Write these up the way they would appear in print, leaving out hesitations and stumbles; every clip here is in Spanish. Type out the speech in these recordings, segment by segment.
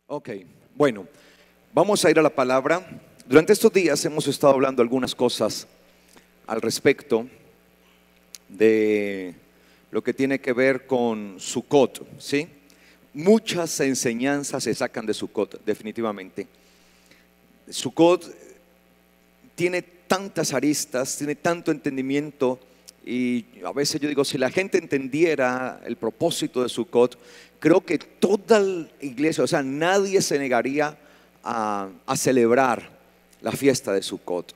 Ok, bueno, vamos a ir a la palabra. Durante estos días hemos estado hablando algunas cosas al respecto de lo que tiene que ver con Sukkot, ¿sí? Muchas enseñanzas se sacan de Sukkot, definitivamente. Sukkot tiene tantas aristas, tiene tanto entendimiento, y a veces yo digo, si la gente entendiera el propósito de Sukkot, creo que toda la iglesia, o sea, nadie se negaría a celebrar la fiesta de Sukkot,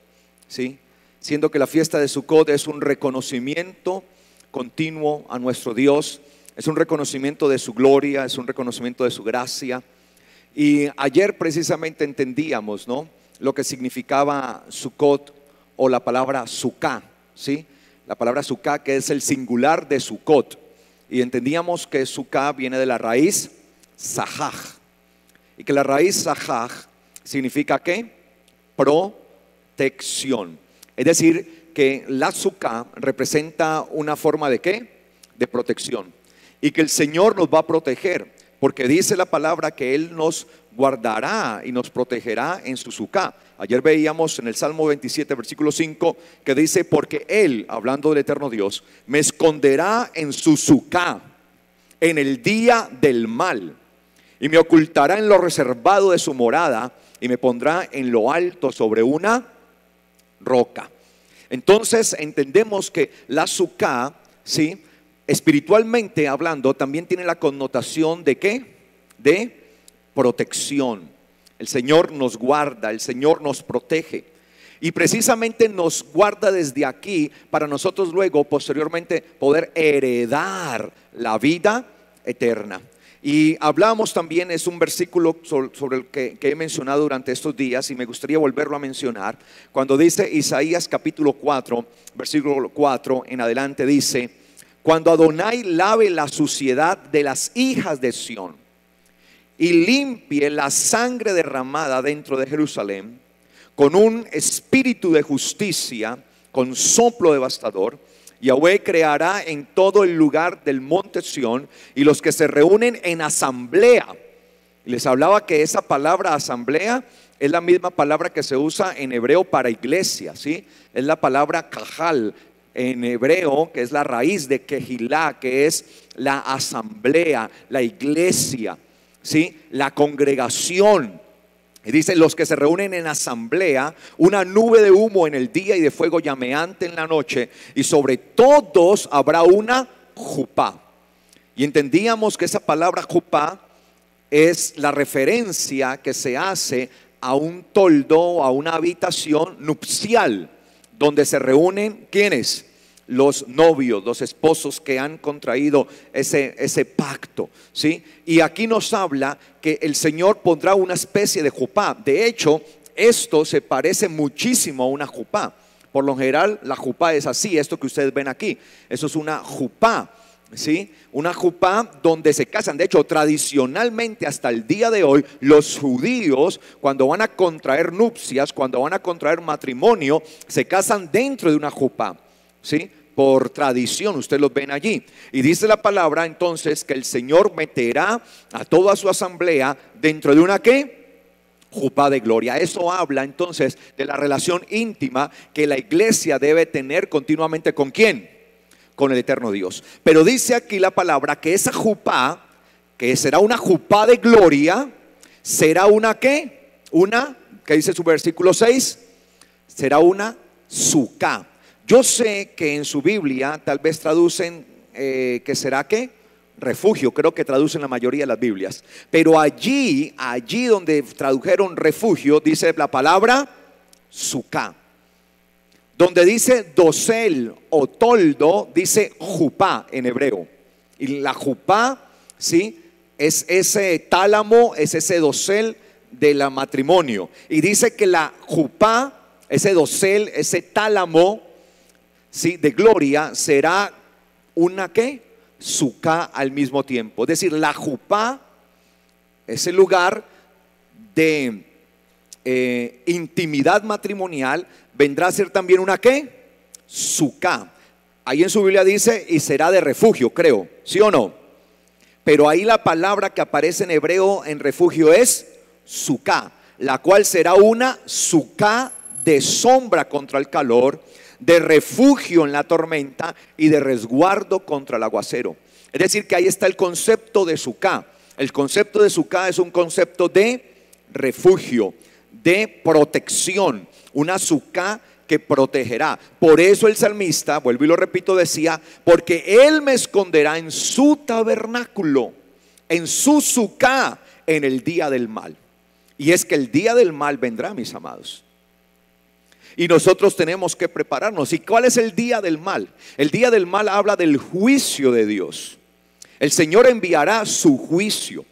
¿sí? Siendo que la fiesta de Sukkot es un reconocimiento continuo a nuestro Dios, es un reconocimiento de su gloria, es un reconocimiento de su gracia. Y ayer precisamente entendíamos, ¿no?, lo que significaba Sukkot o la palabra Sukkah, ¿sí? La palabra Sukkah, que es el singular de Sukkot. Y entendíamos que Sukkah viene de la raíz Sahaj. Y que la raíz Sahaj significa ¿qué? Protección. Es decir, que la Sukkah representa una forma de ¿qué? De protección. Y que el Señor nos va a proteger, porque dice la palabra que Él nos guardará y nos protegerá en su Sukkah. Ayer veíamos en el Salmo 27, versículo 5, que dice: porque Él, hablando del eterno Dios, me esconderá en su Sukkah en el día del mal, y me ocultará en lo reservado de su morada, y me pondrá en lo alto sobre una roca. Entonces entendemos que la Sukkah, ¿sí?, espiritualmente hablando, también tiene la connotación de ¿qué? De protección. El Señor nos guarda, el Señor nos protege. Y precisamente nos guarda desde aquí para nosotros luego, posteriormente, poder heredar la vida eterna. Y hablamos también, es un versículo sobre el que he mencionado durante estos días, y me gustaría volverlo a mencionar, cuando dice Isaías capítulo 4, versículo 4 en adelante, dice: cuando Adonai lave la suciedad de las hijas de Sión y limpie la sangre derramada dentro de Jerusalén con un espíritu de justicia, con soplo devastador, Yahweh creará en todo el lugar del monte Sión y los que se reúnen en asamblea. Y les hablaba que esa palabra asamblea es la misma palabra que se usa en hebreo para iglesia, ¿sí? Es la palabra kahal en hebreo, que es la raíz de kehilá, que es la asamblea, la iglesia, ¿sí? La congregación. Y dice: los que se reúnen en asamblea, una nube de humo en el día y de fuego llameante en la noche, y sobre todos habrá una jupá. Y entendíamos que esa palabra jupá es la referencia que se hace a un toldo, a una habitación nupcial, donde se reúnen ¿quiénes? Los novios, los esposos que han contraído ese pacto, ¿sí? Y aquí nos habla que el Señor pondrá una especie de jupá. De hecho, esto se parece muchísimo a una jupá. Por lo general, la jupá es así, esto que ustedes ven aquí. Eso es una jupá, ¿sí? Una jupá donde se casan. De hecho, tradicionalmente hasta el día de hoy, los judíos, cuando van a contraer nupcias, cuando van a contraer matrimonio, se casan dentro de una jupá, ¿sí? Por tradición, ustedes los ven allí. Y dice la palabra entonces que el Señor meterá a toda su asamblea dentro de una ¿qué? Jupá de gloria. Eso habla entonces de la relación íntima que la iglesia debe tener continuamente ¿con quién? Con el eterno Dios. Pero dice aquí la palabra que esa jupá, que será una jupá de gloria, será una ¿qué? Una, ¿qué dice su versículo 6? Será una Sukkah. Yo sé que en su Biblia tal vez traducen que será ¿qué? Refugio, creo que traducen la mayoría de las Biblias. Pero allí donde tradujeron refugio, dice la palabra Sukkah. Donde dice dosel o toldo, dice jupá en hebreo. Y la jupá, ¿sí?, es ese tálamo, es ese dosel del matrimonio. Y dice que la jupá, ese dosel, ese tálamo, ¿sí?, de gloria, será una ¿qué? Sukkah al mismo tiempo. Es decir, la jupá, ese lugar de intimidad matrimonial, vendrá a ser también una ¿qué? Sukkah. Ahí en su Biblia dice: y será de refugio, creo, ¿sí o no? Pero ahí la palabra que aparece en hebreo en refugio es suká, la cual será una suká de sombra contra el calor, de refugio en la tormenta y de resguardo contra el aguacero. Es decir, que ahí está el concepto de suká. El concepto de suká es un concepto de refugio, de protección, una suká que protegerá. Por eso el salmista, vuelvo y lo repito, decía: porque Él me esconderá en su tabernáculo, en su suká, en el día del mal. Y es que el día del mal vendrá, mis amados, y nosotros tenemos que prepararnos. ¿Y cuál es el día del mal? El día del mal habla del juicio de Dios. El Señor enviará su juicio.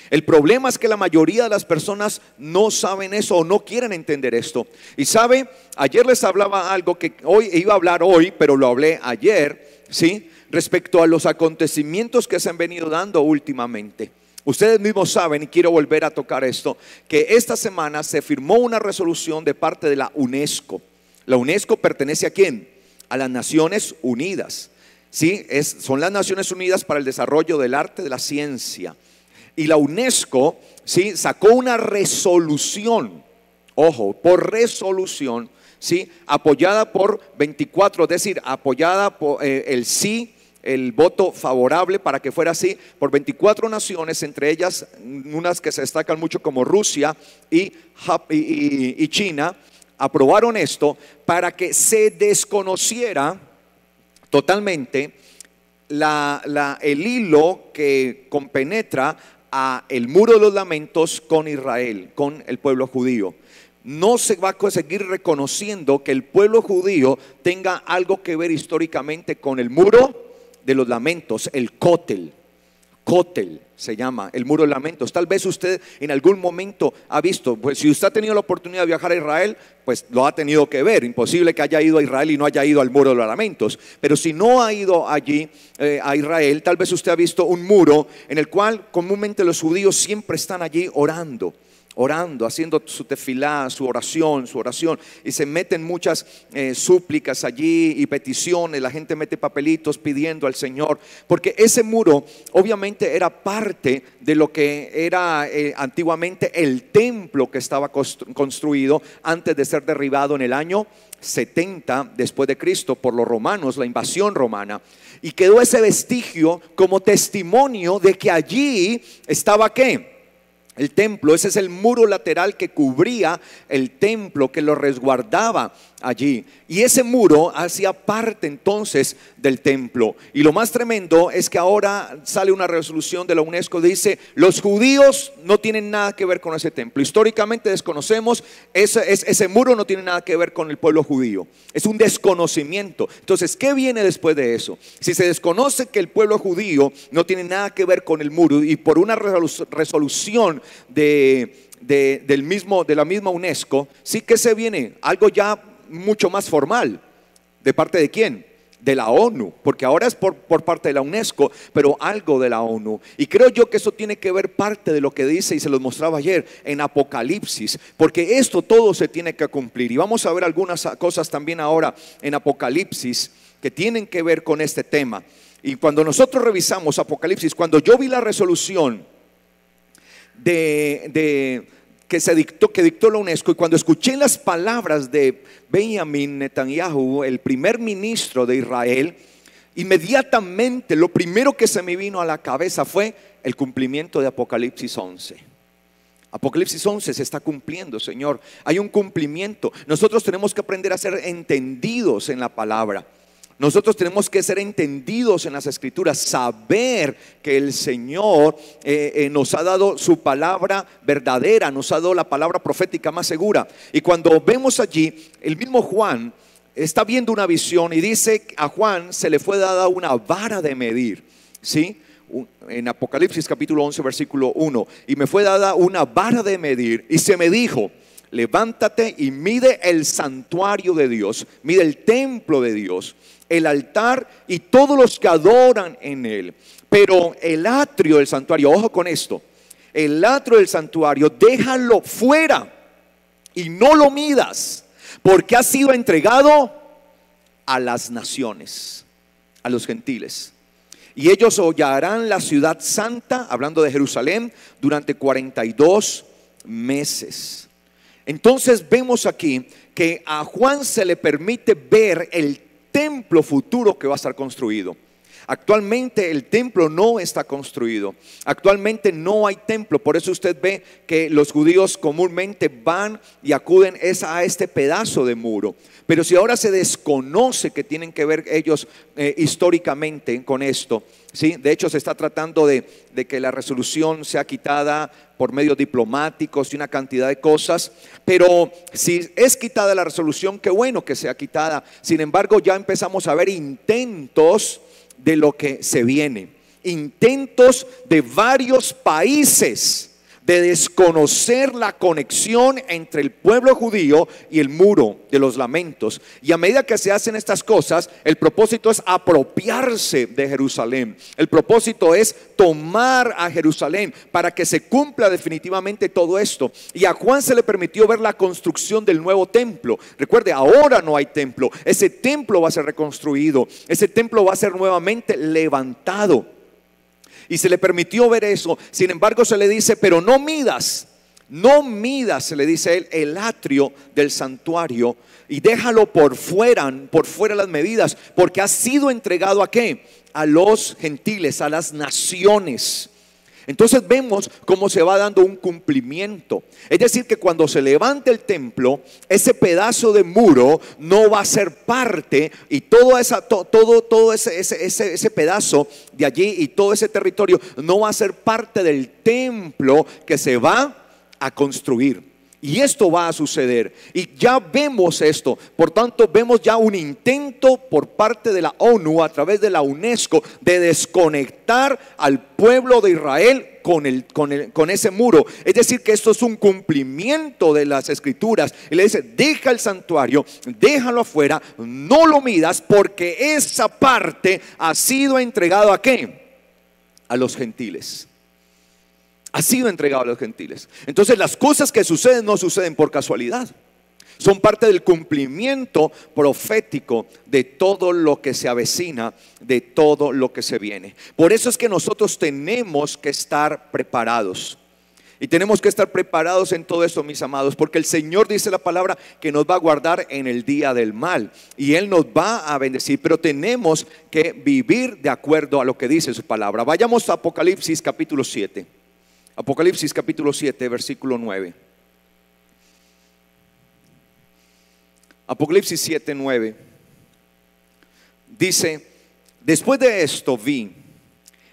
El problema es que la mayoría de las personas no saben eso o no quieren entender esto. Y sabe, ayer les hablaba algo que hoy iba a hablar hoy, pero lo hablé ayer, ¿sí? Respecto a los acontecimientos que se han venido dando últimamente. Ustedes mismos saben, y quiero volver a tocar esto, que esta semana se firmó una resolución de parte de la UNESCO. La UNESCO pertenece ¿a quién? A las Naciones Unidas. ¿Sí? Son las Naciones Unidas para el Desarrollo del Arte, de la Ciencia. Y la UNESCO, ¿sí?, sacó una resolución, ojo, por resolución, ¿sí?, apoyada por 24, es decir, apoyada por el sí, el voto favorable para que fuera así, por 24 naciones, entre ellas unas que se destacan mucho como Rusia y China. Aprobaron esto para que se desconociera totalmente el hilo que compenetra a el muro de los lamentos con Israel, con el pueblo judío. No se va a seguir reconociendo que el pueblo judío tenga algo que ver históricamente con el muro de los lamentos, el Kotel. Kotel se llama, el muro de lamentos. Tal vez usted en algún momento ha visto, pues si usted ha tenido la oportunidad de viajar a Israel, pues lo ha tenido que ver. Imposible que haya ido a Israel y no haya ido al muro de los lamentos. Pero si no ha ido allí a Israel, tal vez usted ha visto un muro en el cual comúnmente los judíos siempre están allí orando, haciendo su tefilá, su oración, y se meten muchas súplicas allí y peticiones. La gente mete papelitos pidiendo al Señor, porque ese muro obviamente era parte de lo que era antiguamente el templo que estaba construido antes de ser derribado en el año 70 después de Cristo por los romanos, la invasión romana. Y quedó ese vestigio como testimonio de que allí estaba ¿qué? El templo. Ese es el muro lateral que cubría el templo, que lo resguardaba allí. Y ese muro hacía parte entonces del templo. Y lo más tremendo es que ahora sale una resolución de la UNESCO, dice: los judíos no tienen nada que ver con ese templo. Históricamente desconocemos, ese muro no tiene nada que ver con el pueblo judío. Es un desconocimiento. Entonces, ¿qué viene después de eso? Si se desconoce que el pueblo judío no tiene nada que ver con el muro, y por una resolución de la misma UNESCO, sí que se viene algo ya mucho más formal. ¿De parte de quién? De la ONU, porque ahora es por parte de la UNESCO, pero algo de la ONU. Y creo yo que eso tiene que ver parte de lo que dice, y se los mostraba ayer en Apocalipsis, porque esto todo se tiene que cumplir. Y vamos a ver algunas cosas también ahora en Apocalipsis que tienen que ver con este tema. Y cuando nosotros revisamos Apocalipsis, cuando yo vi la resolución que dictó la UNESCO, y cuando escuché las palabras de Benjamin Netanyahu, el primer ministro de Israel, inmediatamente lo primero que se me vino a la cabeza fue el cumplimiento de Apocalipsis 11. Apocalipsis 11 se está cumpliendo, Señor. Hay un cumplimiento. Nosotros tenemos que aprender a ser entendidos en la palabra. Nosotros tenemos que ser entendidos en las Escrituras, saber que el Señor nos ha dado su palabra verdadera, nos ha dado la palabra profética más segura. Y cuando vemos allí, el mismo Juan está viendo una visión y dice: a Juan se le fue dada una vara de medir, ¿sí? En Apocalipsis capítulo 11 versículo 1: y me fue dada una vara de medir, y se me dijo: levántate y mide el santuario de Dios, mide el templo de Dios, el altar y todos los que adoran en él. Pero el atrio del santuario, ojo con esto, el atrio del santuario déjalo fuera y no lo midas, porque ha sido entregado a las naciones, a los gentiles. y ellos hollarán la ciudad santa, hablando de Jerusalén, durante 42 meses. Entonces vemos aquí que a Juan se le permite ver el templo futuro que va a estar construido. Actualmente el templo no está construido. Actualmente no hay templo. Por eso usted ve que los judíos comúnmente van y acuden a este pedazo de muro. Pero si ahora se desconoce que tienen que ver ellos históricamente con esto, ¿sí? De hecho se está tratando de que la resolución sea quitada por medios diplomáticos y una cantidad de cosas. Pero si es quitada la resolución, qué bueno que sea quitada. Sin embargo, ya empezamos a ver intentos de lo que se viene, intentos de varios países de desconocer la conexión entre el pueblo judío y el muro de los lamentos. Y a medida que se hacen estas cosas, el propósito es apropiarse de Jerusalén. El propósito es tomar a Jerusalén para que se cumpla definitivamente todo esto. Y a Juan se le permitió ver la construcción del nuevo templo. Recuerde, ahora no hay templo. Ese templo va a ser reconstruido. Ese templo va a ser nuevamente levantado. Y se le permitió ver eso. Sin embargo se le dice, pero no midas, se le dice él, el atrio del santuario, y déjalo por fuera las medidas, porque ha sido entregado ¿a qué? A los gentiles, a las naciones. Entonces vemos cómo se va dando un cumplimiento. Es decir, que cuando se levante el templo, ese pedazo de muro no va a ser parte, y todo ese pedazo de allí y todo ese territorio no va a ser parte del templo que se va a construir. Y esto va a suceder. Y ya vemos esto. Por tanto, vemos ya un intento por parte de la ONU, a través de la UNESCO, de desconectar al pueblo de Israel con ese muro. Es decir, que esto es un cumplimiento de las escrituras. Y le dice, deja el santuario, déjalo afuera, no lo midas, porque esa parte ha sido entregado ¿a qué? A los gentiles. Ha sido entregado a los gentiles. Entonces las cosas que suceden no suceden por casualidad. Son parte del cumplimiento profético de todo lo que se avecina, de todo lo que se viene. Por eso es que nosotros tenemos que estar preparados. Y tenemos que estar preparados en todo esto, mis amados, porque el Señor dice la palabra que nos va a guardar en el día del mal. Y Él nos va a bendecir, pero tenemos que vivir de acuerdo a lo que dice su palabra. Vayamos a Apocalipsis capítulo 7. Apocalipsis capítulo 7, versículo 9. Apocalipsis 7, 9. Dice, después de esto vi,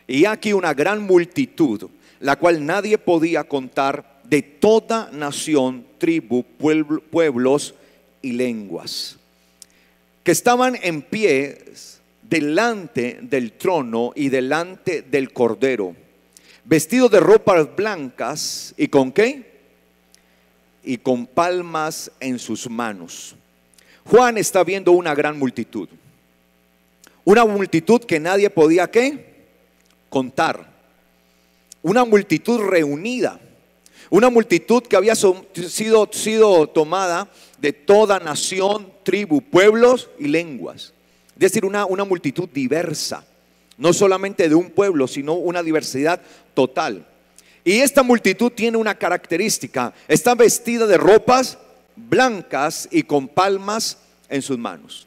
y aquí una gran multitud, la cual nadie podía contar, de toda nación, tribu, pueblos y lenguas, que estaban en pie delante del trono y delante del Cordero, vestidos de ropas blancas. ¿Y con qué? Y con palmas en sus manos. Juan está viendo una gran multitud. Una multitud que nadie podía ¿qué? Contar. Una multitud reunida. Una multitud que había sido tomada de toda nación, tribu, pueblos y lenguas. Es decir, una multitud diversa. No solamente de un pueblo, sino una diversidad total. Y esta multitud tiene una característica: está vestida de ropas blancas y con palmas en sus manos.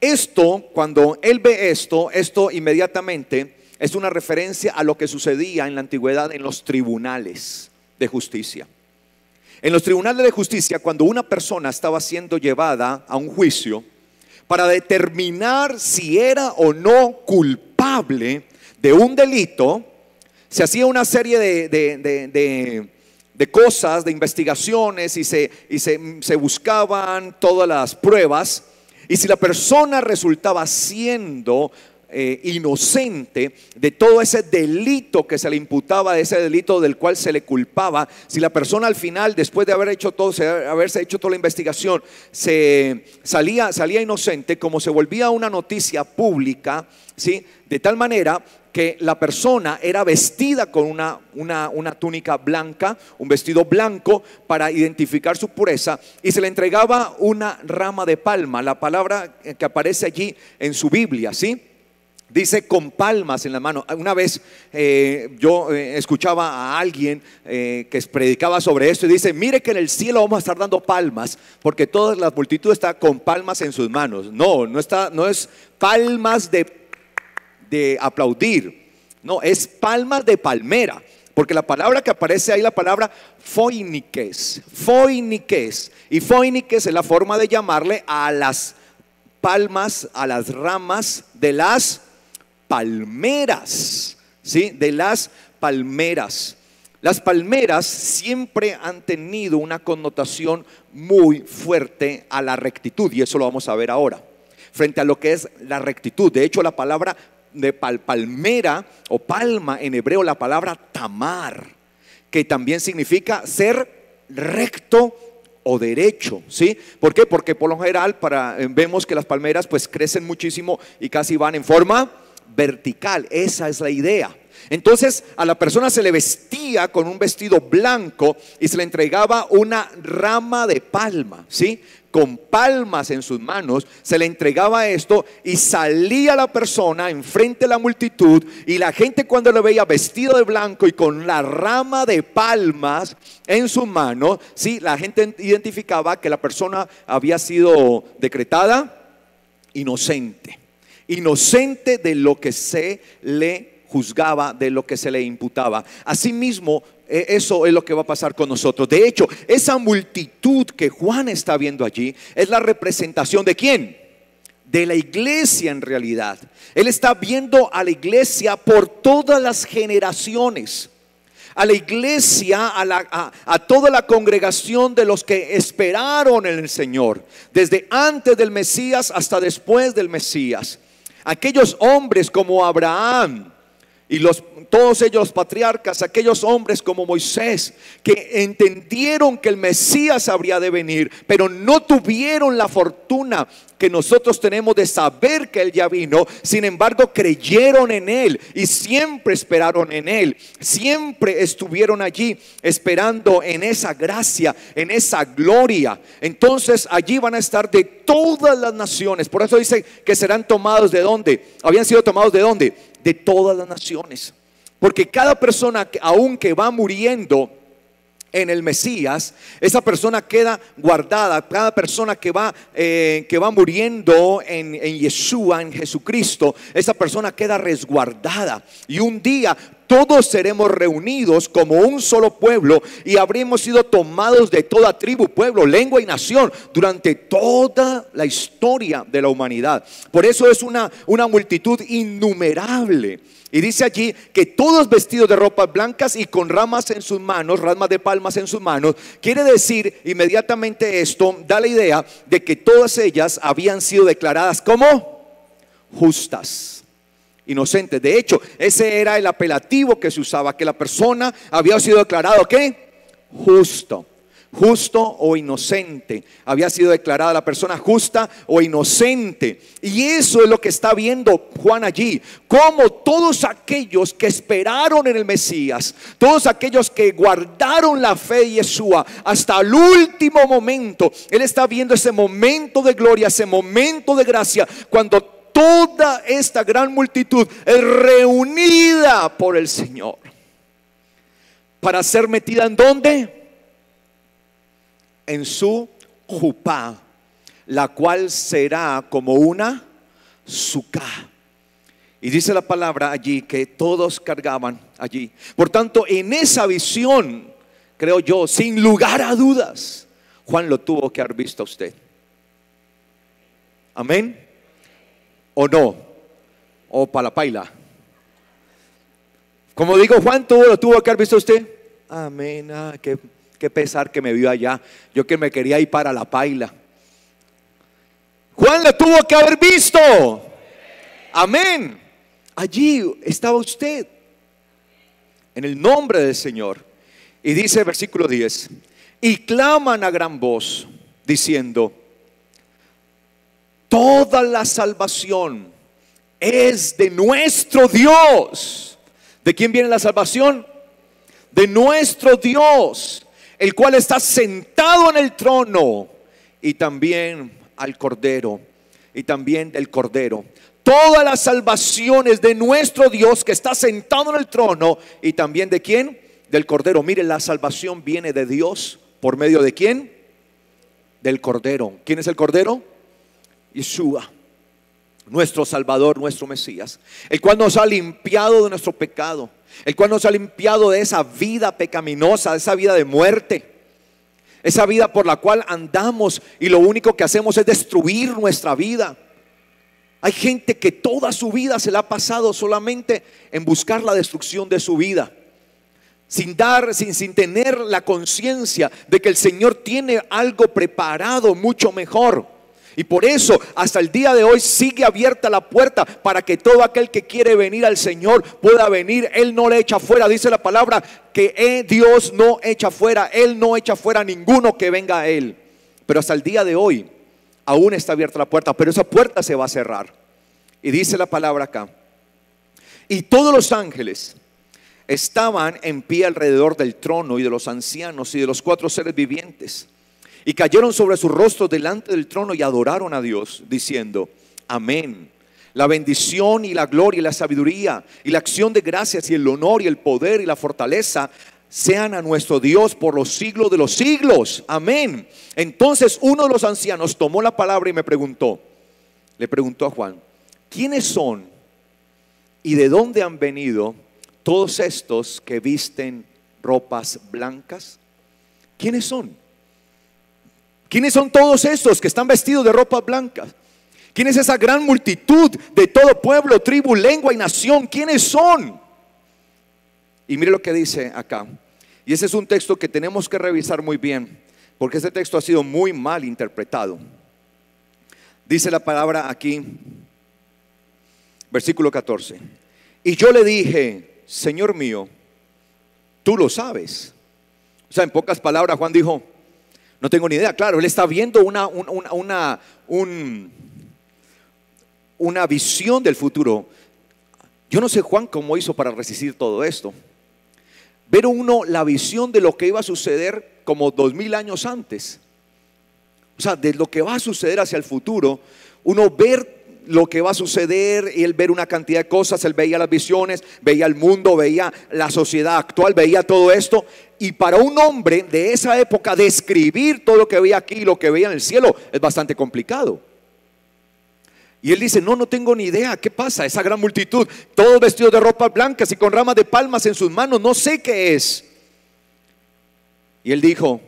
Esto, cuando él ve esto inmediatamente es una referencia a lo que sucedía en la antigüedad en los tribunales de justicia. En los tribunales de justicia, cuando una persona estaba siendo llevada a un juicio para determinar si era o no culpable de un delito, se hacía una serie de cosas, de investigaciones, y se buscaban todas las pruebas. Y si la persona resultaba siendo inocente de todo ese delito que se le imputaba, de ese delito del cual se le culpaba, si la persona al final, después de haberse hecho toda la investigación, salía inocente, como se volvía una noticia pública, ¿sí? De tal manera que la persona era vestida con una túnica blanca, un vestido blanco para identificar su pureza, y se le entregaba una rama de palma, la palabra que aparece allí en su Biblia, ¿sí? Dice con palmas en la mano. Una vez yo escuchaba a alguien que predicaba sobre esto y dice: mire que en el cielo vamos a estar dando palmas, porque toda la multitud está con palmas en sus manos. No es palmas de aplaudir, no, es palmas de palmera. Porque la palabra que aparece ahí, la palabra foiniques, y foiniques es la forma de llamarle a las palmas, a las ramas de las palmeras, ¿sí? De las palmeras. Las palmeras siempre han tenido una connotación muy fuerte a la rectitud, y eso lo vamos a ver ahora, frente a lo que es la rectitud. De hecho, la palabra de palmera o palma en hebreo, la palabra tamar, que también significa ser recto o derecho, ¿sí? ¿Por qué? Porque por lo general vemos que las palmeras pues crecen muchísimo y casi van en forma vertical. Esa es la idea. Entonces a la persona se le vestía con un vestido blanco y se le entregaba una rama de palma, ¿sí? Con palmas en sus manos se le entregaba esto, y salía la persona enfrente de la multitud, y la gente, cuando lo veía vestido de blanco y con la rama de palmas en su mano, ¿sí? La gente identificaba que la persona había sido decretada inocente de lo que se le juzgaba, de lo que se le imputaba. Asimismo, eso es lo que va a pasar con nosotros. De hecho, esa multitud que Juan está viendo allí es la representación ¿de quién? De la iglesia en realidad. Él está viendo a la iglesia por todas las generaciones, a la iglesia, a toda la congregación de los que esperaron en el Señor, desde antes del Mesías hasta después del Mesías. Aquellos hombres como Abraham y todos ellos patriarcas, aquellos hombres como Moisés, que entendieron que el Mesías habría de venir, pero no tuvieron la fortuna que nosotros tenemos de saber que Él ya vino. Sin embargo, creyeron en Él y siempre esperaron en Él. Siempre estuvieron allí esperando en esa gracia, en esa gloria. Entonces allí van a estar de todas las naciones. Por eso dice que serán tomados ¿de dónde? Habían sido tomados ¿de dónde? De todas las naciones. Porque cada persona, aunque va muriendo en el Mesías, esa persona queda guardada. Cada persona que va muriendo en Yeshua, en Jesucristo, esa persona queda resguardada. Y un día todos seremos reunidos como un solo pueblo, y habremos sido tomados de toda tribu, pueblo, lengua y nación durante toda la historia de la humanidad. Por eso es una multitud innumerable. Y dice allí que todos vestidos de ropas blancas y con ramas en sus manos, ramas de palmas en sus manos. Quiere decir inmediatamente, esto da la idea de que todas ellas habían sido declaradas como justas, inocentes. De hecho, ese era el apelativo que se usaba, que la persona había sido declarado ¿qué? Justo o inocente. Había sido declarada la persona justa o inocente. Y eso es lo que está viendo Juan allí, como todos aquellos que esperaron en el Mesías, todos aquellos que guardaron la fe de Yeshua hasta el último momento, Él está viendo ese momento de gloria, ese momento de gracia, cuando toda esta gran multitud es reunida por el Señor para ser metida ¿en dónde? En su jupá, la cual será como una sucá. Y dice la palabra allí que todos cargaban allí. Por tanto, en esa visión, creo yo, sin lugar a dudas, Juan lo tuvo que haber visto a usted. Amén. ¿O no? ¿O para la paila? Como digo, Juan lo tuvo que haber visto a usted. Amén. Qué pesar que me vio allá. Yo que me quería ir para la paila. Juan lo tuvo que haber visto. Amén. Allí estaba usted, en el nombre del Señor. Y dice el versículo 10: y claman a gran voz diciendo: toda la salvación es de nuestro Dios. ¿De quién viene la salvación? De nuestro Dios, el cual está sentado en el trono, y también al Cordero, y también del Cordero. Todas las salvaciones de nuestro Dios que está sentado en el trono. Y también ¿de quién? Del Cordero. Mire, la salvación viene de Dios. ¿Por medio de quién? Del Cordero. ¿Quién es el Cordero? Yeshua, nuestro Salvador, nuestro Mesías, el cual nos ha limpiado de nuestro pecado, el cual nos ha limpiado de esa vida pecaminosa, de esa vida de muerte, esa vida por la cual andamos y lo único que hacemos es destruir nuestra vida. Hay gente que toda su vida se la ha pasado solamente en buscar la destrucción de su vida, sin tener la conciencia de que el Señor tiene algo preparado mucho mejor. Y por eso hasta el día de hoy sigue abierta la puerta para que todo aquel que quiere venir al Señor pueda venir. Él no le echa fuera. Dice la palabra que Dios no echa fuera. Él no echa fuera a ninguno que venga a Él. Pero hasta el día de hoy aún está abierta la puerta, pero esa puerta se va a cerrar. Y dice la palabra acá: y todos los ángeles estaban en pie alrededor del trono y de los ancianos y de los 4 seres vivientes, y cayeron sobre sus rostros delante del trono y adoraron a Dios, diciendo: amén. La bendición y la gloria y la sabiduría y la acción de gracias y el honor y el poder y la fortaleza sean a nuestro Dios por los siglos de los siglos. Amén. Entonces uno de los ancianos tomó la palabra y le preguntó a Juan: ¿quiénes son y de dónde han venido todos estos que visten ropas blancas? ¿Quiénes son? ¿Quiénes son todos estos que están vestidos de ropas blancas? ¿Quién es esa gran multitud de todo pueblo, tribu, lengua y nación? ¿Quiénes son? Y mire lo que dice acá. Y ese es un texto que tenemos que revisar muy bien, porque este texto ha sido muy mal interpretado. Dice la palabra aquí, versículo 14: y yo le dije: Señor mío, tú lo sabes. O sea, en pocas palabras, Juan dijo: no tengo ni idea. Claro, él está viendo una visión del futuro. Yo no sé, Juan, cómo hizo para resistir todo esto. Ver uno la visión de lo que iba a suceder como 2000 años antes. O sea, de lo que va a suceder hacia el futuro. Uno ver lo que va a suceder y él ver una cantidad de cosas. Él veía las visiones, veía el mundo, veía la sociedad actual, veía todo esto. Y para un hombre de esa época describir todo lo que veía aquí y lo que veía en el cielo es bastante complicado. Y él dice: no tengo ni idea. ¿Qué pasa? Esa gran multitud, todos vestidos de ropas blancas y con ramas de palmas en sus manos, no sé qué es. Y él dijo,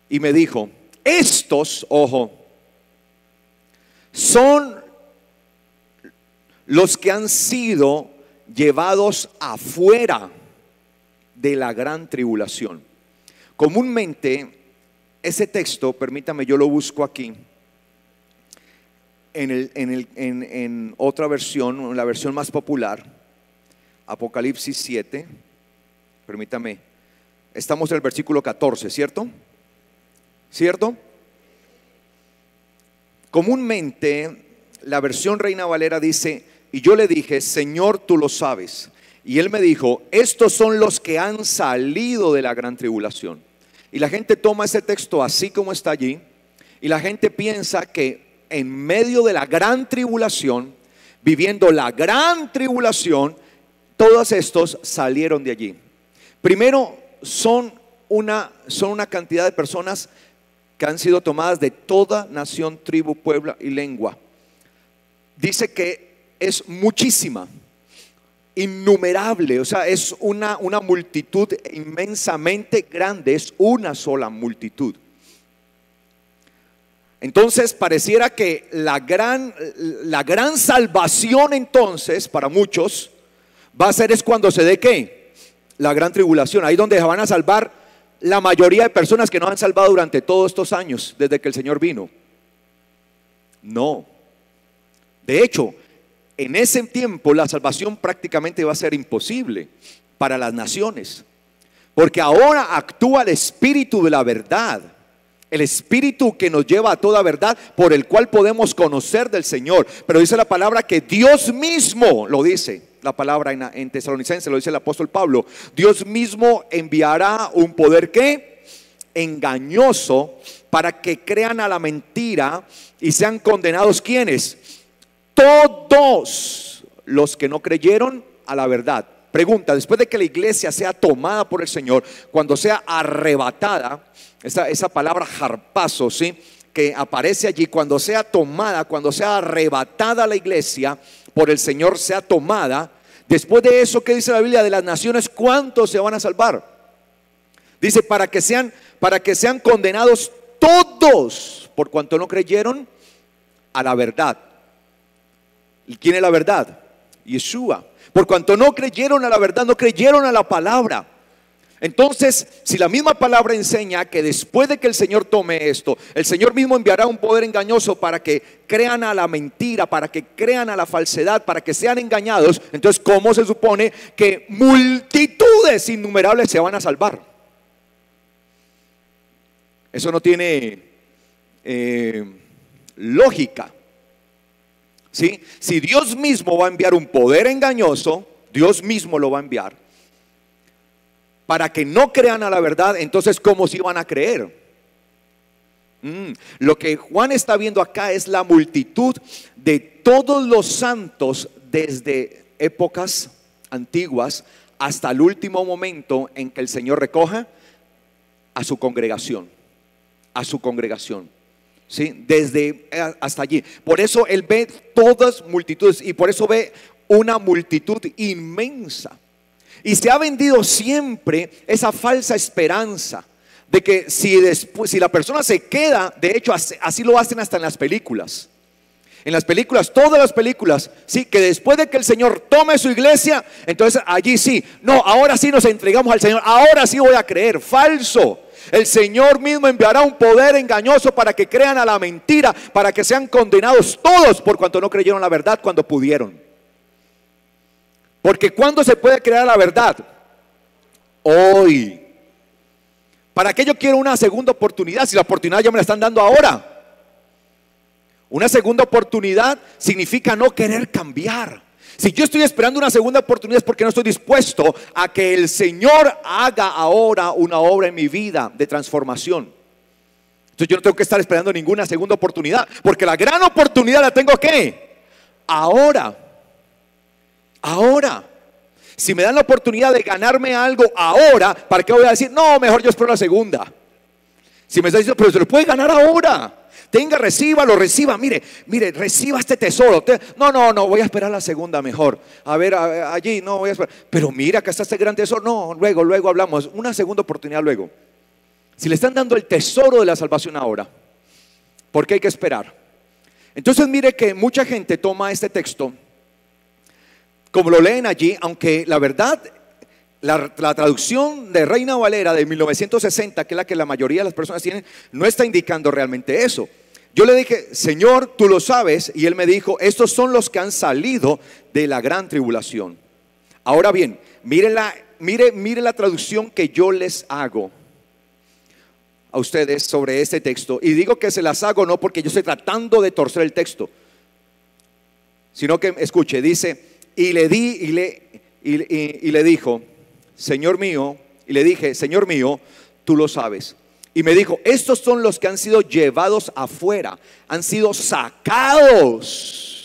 y me dijo: estos, ojo, son los que han sido llevados afuera de la gran tribulación. Comúnmente ese texto, permítame, yo lo busco aquí en otra versión, la versión más popular, Apocalipsis 7. Permítame, estamos en el versículo 14, ¿cierto? ¿Cierto? Comúnmente la versión Reina Valera dice: y yo le dije: Señor, tú lo sabes. Y él me dijo: estos son los que han salido de la gran tribulación. Y la gente toma ese texto así como está allí, y la gente piensa que en medio de la gran tribulación, viviendo la gran tribulación, todos estos salieron de allí. Primero, son una cantidad de personas que han sido tomadas de toda nación, tribu, pueblo y lengua. Dice que es muchísima, innumerable. O sea, es una multitud inmensamente grande. Es una sola multitud. Entonces pareciera que la gran salvación, entonces, para muchos va a ser es cuando se dé ¿qué? La gran tribulación. Ahí donde se van a salvar la mayoría de personas que nos han salvado durante todos estos años, desde que el Señor vino. No. De hecho, en ese tiempo la salvación prácticamente va a ser imposible para las naciones, porque ahora actúa el Espíritu de la verdad, el Espíritu que nos lleva a toda verdad, por el cual podemos conocer del Señor. Pero dice la palabra que Dios mismo, lo dice la palabra en Tesalonicenses, lo dice el apóstol Pablo: Dios mismo enviará un poder ¿qué? Engañoso, para que crean a la mentira y sean condenados ¿quiénes? todos los que no creyeron a la verdad. Pregunta: después de que la iglesia sea tomada por el Señor, cuando sea arrebatada, esa palabra harpazo, ¿sí?, que aparece allí, cuando sea tomada, cuando sea arrebatada la iglesia por el Señor, sea tomada, después de eso, ¿qué dice la Biblia? De las naciones, ¿cuántos se van a salvar? Dice: para que sean condenados todos, por cuanto no creyeron a la verdad. ¿Y quién es la verdad? Yeshua. Por cuanto no creyeron a la verdad, no creyeron a la palabra. Entonces, si la misma palabra enseña que después de que el Señor tome esto, el Señor mismo enviará un poder engañoso para que crean a la mentira, para que crean a la falsedad, para que sean engañados, entonces, ¿cómo se supone que multitudes innumerables se van a salvar? Eso no tiene lógica, ¿sí? Si Dios mismo va a enviar un poder engañoso, Dios mismo lo va a enviar para que no crean a la verdad, entonces ¿cómo se iban a creer? Lo que Juan está viendo acá es la multitud de todos los santos desde épocas antiguas hasta el último momento en que el Señor recoja a su congregación, ¿sí? Desde hasta allí. Por eso Él ve todas multitudes y por eso ve una multitud inmensa. Y se ha vendido siempre esa falsa esperanza de que si la persona se queda, de hecho así lo hacen hasta en las películas. En las películas, todas las películas, sí, que después de que el Señor tome su iglesia, entonces allí sí, no, ahora sí nos entregamos al Señor, ahora sí voy a creer. Falso. El Señor mismo enviará un poder engañoso para que crean a la mentira, para que sean condenados todos por cuanto no creyeron la verdad cuando pudieron. Porque ¿cuándo se puede creer la verdad? Hoy. ¿Para qué yo quiero una segunda oportunidad si la oportunidad ya me la están dando ahora? Una segunda oportunidad significa no querer cambiar. Si yo estoy esperando una segunda oportunidad es porque no estoy dispuesto a que el Señor haga ahora una obra en mi vida de transformación. Entonces yo no tengo que estar esperando ninguna segunda oportunidad, porque la gran oportunidad la tengo ¿qué? Ahora. Ahora. Si me dan la oportunidad de ganarme algo ahora, ¿para qué voy a decir? No, mejor yo espero la segunda. Si me está diciendo, pero se lo puede ganar ahora. Tenga, recíbalo, reciba. Mire, reciba este tesoro. No, voy a esperar la segunda mejor. A ver, allí, no voy a esperar. Pero mira, acá está este gran tesoro. No, luego hablamos. Una segunda oportunidad luego. Si le están dando el tesoro de la salvación ahora, ¿por qué hay que esperar? Entonces mire que mucha gente toma este texto como lo leen allí, aunque la verdad, la traducción de Reina Valera de 1960, que es la que la mayoría de las personas tienen, no está indicando realmente eso. Yo le dije, Señor, tú lo sabes, y Él me dijo, estos son los que han salido de la gran tribulación. Ahora bien, mire la traducción que yo les hago a ustedes sobre este texto, y digo que se las hago no porque yo estoy tratando de torcer el texto, sino que escuche, dice: y le dijo, Señor mío, y le dije, Señor mío, tú lo sabes. Y me dijo, estos son los que han sido llevados afuera, han sido sacados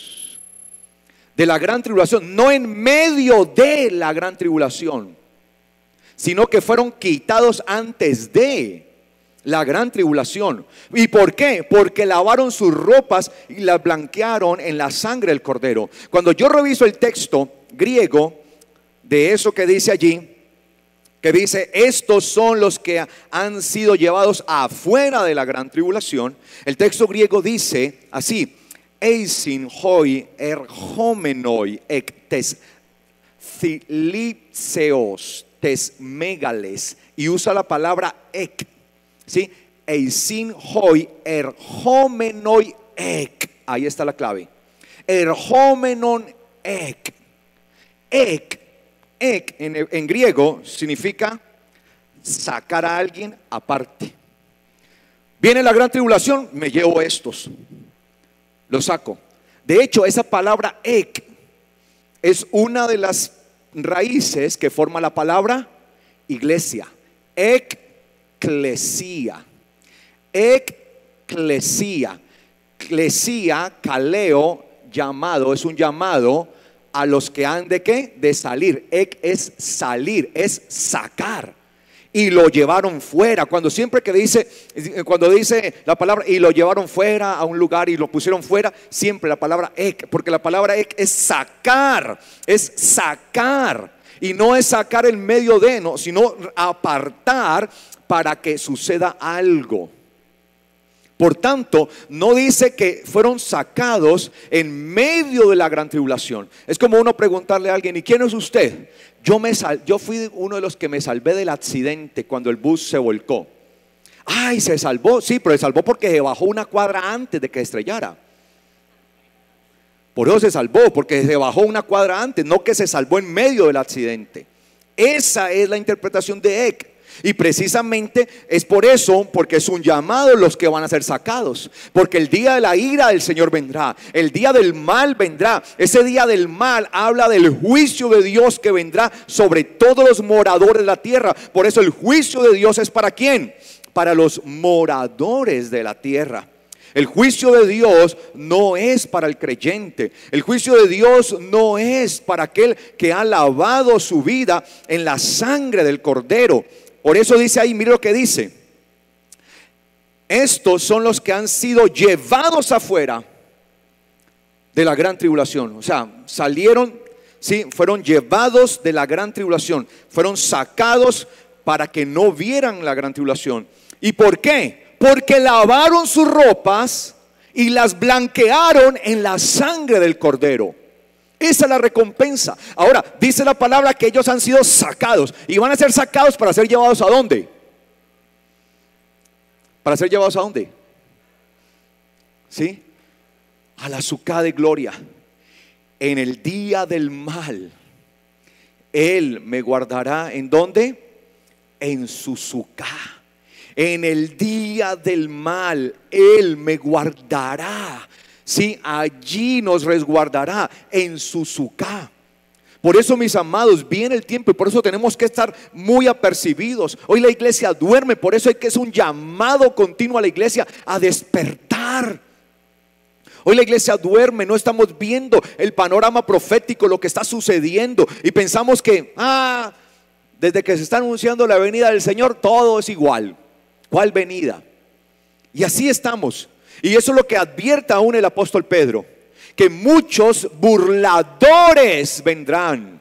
de la gran tribulación, no en medio de la gran tribulación, sino que fueron quitados antes de la gran tribulación. ¿Y por qué? Porque lavaron sus ropas y las blanquearon en la sangre del Cordero. Cuando yo reviso el texto griego de eso que dice allí, que dice, estos son los que han sido llevados afuera de la gran tribulación, el texto griego dice así: eisin hoi erhomenoi ek tes thilipseos tes megales, y usa la palabra ek, ¿sí? Eisin hoi erhomenoi ek, ahí está la clave. Erhomenon ek. Ek en griego significa sacar a alguien aparte. Viene la gran tribulación, me llevo estos, los saco. De hecho, esa palabra ek es una de las raíces que forma la palabra iglesia. Eclesia. Eclesia. Clesia, kaleo, llamado, es un llamado a los que han de ¿qué? De salir. Ek es salir, es sacar. Y lo llevaron fuera. Cuando dice la palabra y lo llevaron fuera a un lugar y lo pusieron fuera, siempre la palabra ek, porque la palabra ek es sacar, es sacar. Y no es sacar en medio de, no, sino apartar para que suceda algo. Por tanto, no dice que fueron sacados en medio de la gran tribulación. Es como uno preguntarle a alguien: ¿y quién es usted? Yo fui uno de los que me salvé del accidente cuando el bus se volcó. Ay, se salvó, sí, pero se salvó porque se bajó una cuadra antes de que estrellara. Por eso se salvó, porque se bajó una cuadra antes, no que se salvó en medio del accidente. Esa es la interpretación de Ek. Y precisamente es por eso, porque es un llamado los que van a ser sacados. Porque el día de la ira del Señor vendrá, el día del mal vendrá. Ese día del mal habla del juicio de Dios que vendrá sobre todos los moradores de la tierra. Por eso el juicio de Dios es ¿para quién? Para los moradores de la tierra. El juicio de Dios no es para el creyente. El juicio de Dios no es para aquel que ha lavado su vida en la sangre del Cordero. Por eso dice ahí, mire lo que dice: estos son los que han sido llevados afuera de la gran tribulación. O sea, salieron, sí, fueron llevados de la gran tribulación, fueron sacados para que no vieran la gran tribulación. ¿Y por qué? Porque lavaron sus ropas y las blanquearon en la sangre del Cordero. Esa es la recompensa. Ahora, dice la palabra que ellos han sido sacados. ¿Y van a ser sacados para ser llevados a dónde? ¿Para ser llevados a dónde? ¿Sí? A la Sucá de gloria. En el día del mal, Él me guardará. ¿En dónde? En su Sucá. En el día del mal, Él me guardará. Sí, allí nos resguardará en su Sucá. Por eso, mis amados, viene el tiempo y por eso tenemos que estar muy apercibidos. Hoy la iglesia duerme, por eso es un llamado continuo a la iglesia a despertar. Hoy la iglesia duerme, no estamos viendo el panorama profético, lo que está sucediendo, y pensamos que desde que se está anunciando la venida del Señor todo es igual. ¿Cuál venida? Y así estamos. Y eso es lo que advierte aún el apóstol Pedro, que muchos burladores vendrán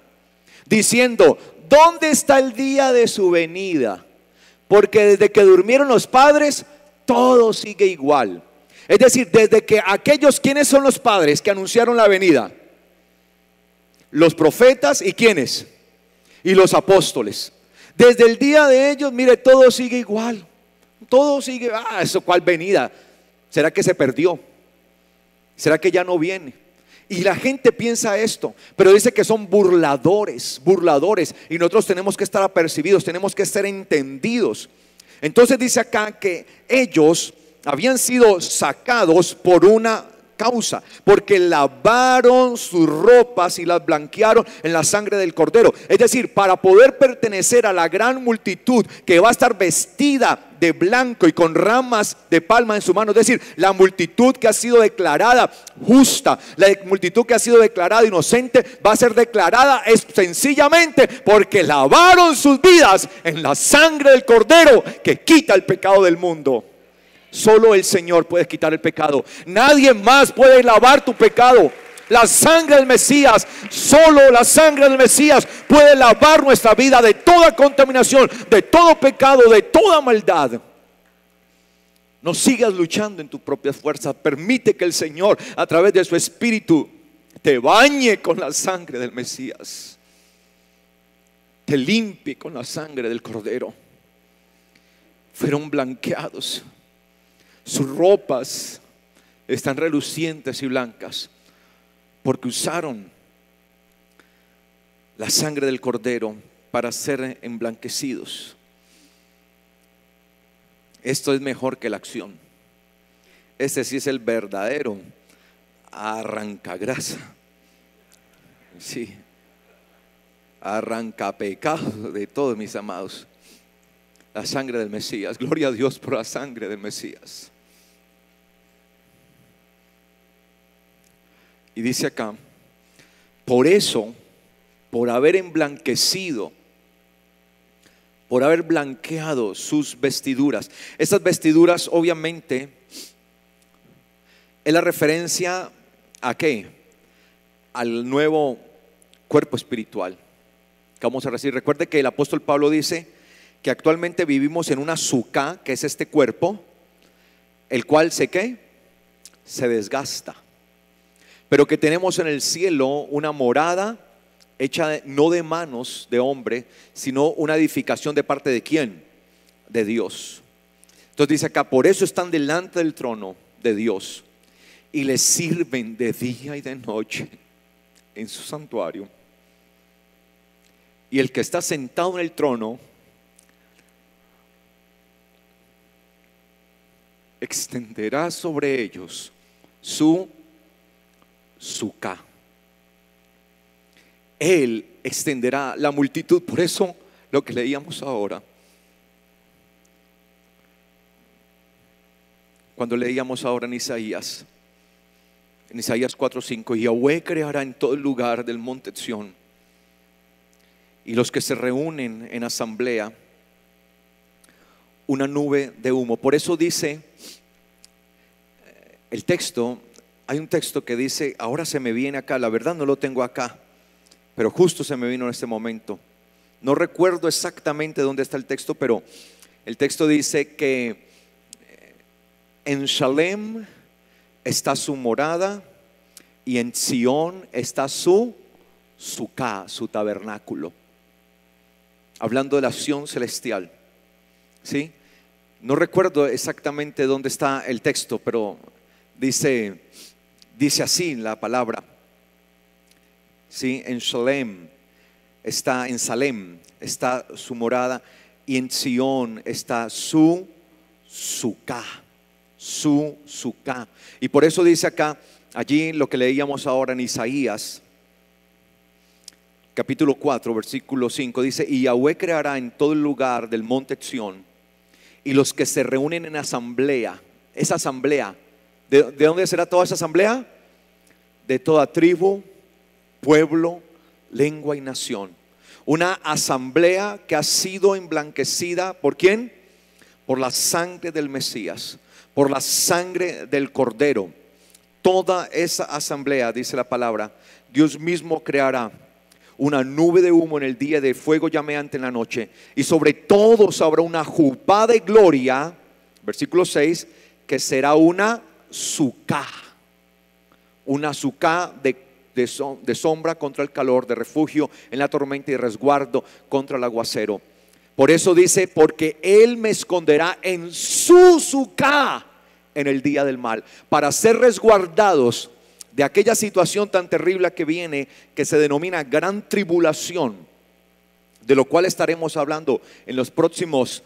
diciendo: ¿dónde está el día de su venida? Porque desde que durmieron los padres todo sigue igual. Es decir, desde que aquellos, ¿quiénes son los padres que anunciaron la venida? Los profetas. ¿Y quiénes? Y los apóstoles. Desde el día de ellos, mire, todo sigue igual. Todo sigue, eso cuál venida. ¿Será que se perdió? ¿Será que ya no viene? Y la gente piensa esto, pero dice que son burladores, y nosotros tenemos que estar apercibidos, tenemos que ser entendidos. Entonces dice acá que ellos habían sido sacados por una causa, porque lavaron sus ropas y las blanquearon en la sangre del Cordero. Es decir, para poder pertenecer a la gran multitud que va a estar vestida de blanco y con ramas de palma en su mano, es decir, la multitud que ha sido declarada justa, la multitud que ha sido declarada inocente, va a ser declarada sencillamente porque lavaron sus vidas en la sangre del Cordero que quita el pecado del mundo. Solo el Señor puede quitar el pecado. Nadie más puede lavar tu pecado. La sangre del Mesías, solo la sangre del Mesías puede lavar nuestra vida de toda contaminación, de todo pecado, de toda maldad. No sigas luchando en tu propia fuerza. Permite que el Señor, a través de su Espíritu, te bañe con la sangre del Mesías, te limpie con la sangre del Cordero. Fueron blanqueados. Sus ropas están relucientes y blancas porque usaron la sangre del Cordero para ser emblanquecidos. Esto es mejor que la acción. Este sí es el verdadero arrancagrasa. Sí, arranca pecado de todos, mis amados. La sangre del Mesías. Gloria a Dios por la sangre del Mesías. Y dice acá, por eso, por haber emblanquecido, por haber blanqueado sus vestiduras. Estas vestiduras obviamente es la referencia ¿a qué? Al nuevo cuerpo espiritual que vamos a recibir. Recuerde que el apóstol Pablo dice que actualmente vivimos en una suká, que es este cuerpo, el cual ¿qué? Se desgasta, pero que tenemos en el cielo una morada hecha no de manos de hombre, sino una edificación de parte de ¿quién? De Dios. Entonces dice acá, por eso están delante del trono de Dios y le sirven de día y de noche en su santuario. Y el que está sentado en el trono extenderá sobre ellos su suká. Él extenderá la multitud. Por eso lo que leíamos ahora, cuando leíamos ahora en Isaías 4:5, Yahweh creará en todo el lugar del monte Sión, y los que se reúnen en asamblea, una nube de humo. Por eso dice el texto, hay un texto que dice, ahora se me viene acá, la verdad no lo tengo acá, pero justo se me vino en este momento. No recuerdo exactamente dónde está el texto, pero el texto dice que en Shalem está su morada y en Sión está su suká, su tabernáculo. Hablando de la Sión celestial, ¿sí? No recuerdo exactamente dónde está el texto, pero dice así la palabra. Sí, en Salem está su morada y en Sión está su suká, su suká. Y por eso dice acá, allí lo que leíamos ahora en Isaías capítulo 4 versículo 5, dice, y Yahweh creará en todo el lugar del monte Sión, y los que se reúnen en asamblea. Esa asamblea, ¿de dónde será toda esa asamblea? De toda tribu, pueblo, lengua y nación. Una asamblea que ha sido emblanquecida ¿por quién? Por la sangre del Mesías, por la sangre del Cordero. Toda esa asamblea, dice la palabra, Dios mismo creará una nube de humo en el día, de fuego llameante en la noche, y sobre todos habrá una jupá de gloria, versículo 6, que será una suká de sombra contra el calor, de refugio en la tormenta y de resguardo contra el aguacero. Por eso dice, porque Él me esconderá en su suká en el día del mal, para ser resguardados de aquella situación tan terrible que viene, que se denomina gran tribulación, de lo cual estaremos hablando en las próximas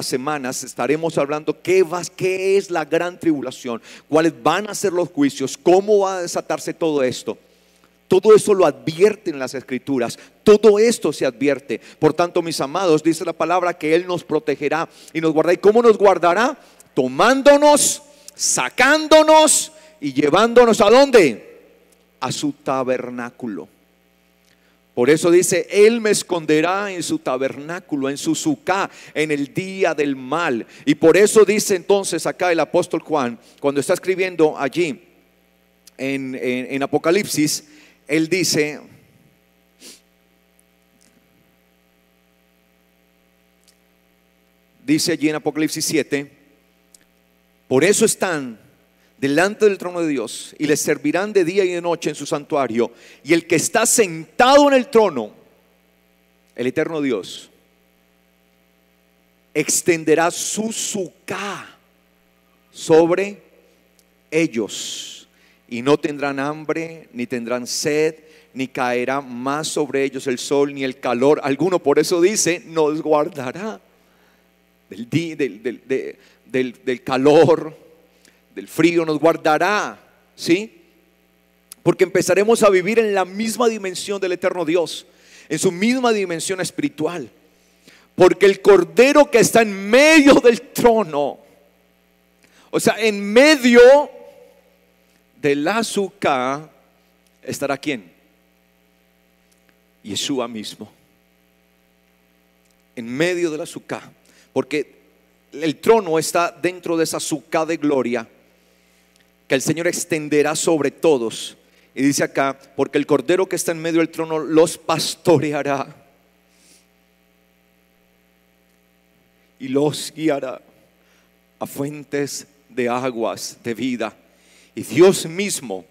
semanas. Estaremos hablando qué es la gran tribulación, cuáles van a ser los juicios, cómo va a desatarse todo esto. Todo eso lo advierten las escrituras, todo esto se advierte. Por tanto, mis amados, dice la palabra que Él nos protegerá y nos guardará. ¿Y cómo nos guardará? Tomándonos, sacándonos y llevándonos ¿a dónde? A su tabernáculo. Por eso dice, Él me esconderá en su tabernáculo, en su suká, en el día del mal. Y por eso dice entonces acá el apóstol Juan, cuando está escribiendo allí en Apocalipsis, él dice, allí en Apocalipsis 7, por eso están delante del trono de Dios y les servirán de día y de noche en su santuario, y el que está sentado en el trono, el eterno Dios, extenderá su suká sobre ellos, y no tendrán hambre, ni tendrán sed, ni caerá más sobre ellos el sol, ni el calor alguno. Por eso dice, nos guardará del calor, del frío, nos guardará, ¿sí? Porque empezaremos a vivir en la misma dimensión del eterno Dios, en su misma dimensión espiritual. Porque el Cordero que está en medio del trono, o sea, en medio de la suká, ¿estará quién? Yeshua mismo, en medio de la sucá, porque el trono está dentro de esa sucá de gloria que el Señor extenderá sobre todos. Y dice acá, porque el cordero que está en medio del trono los pastoreará y los guiará a fuentes de aguas de vida, y Dios mismo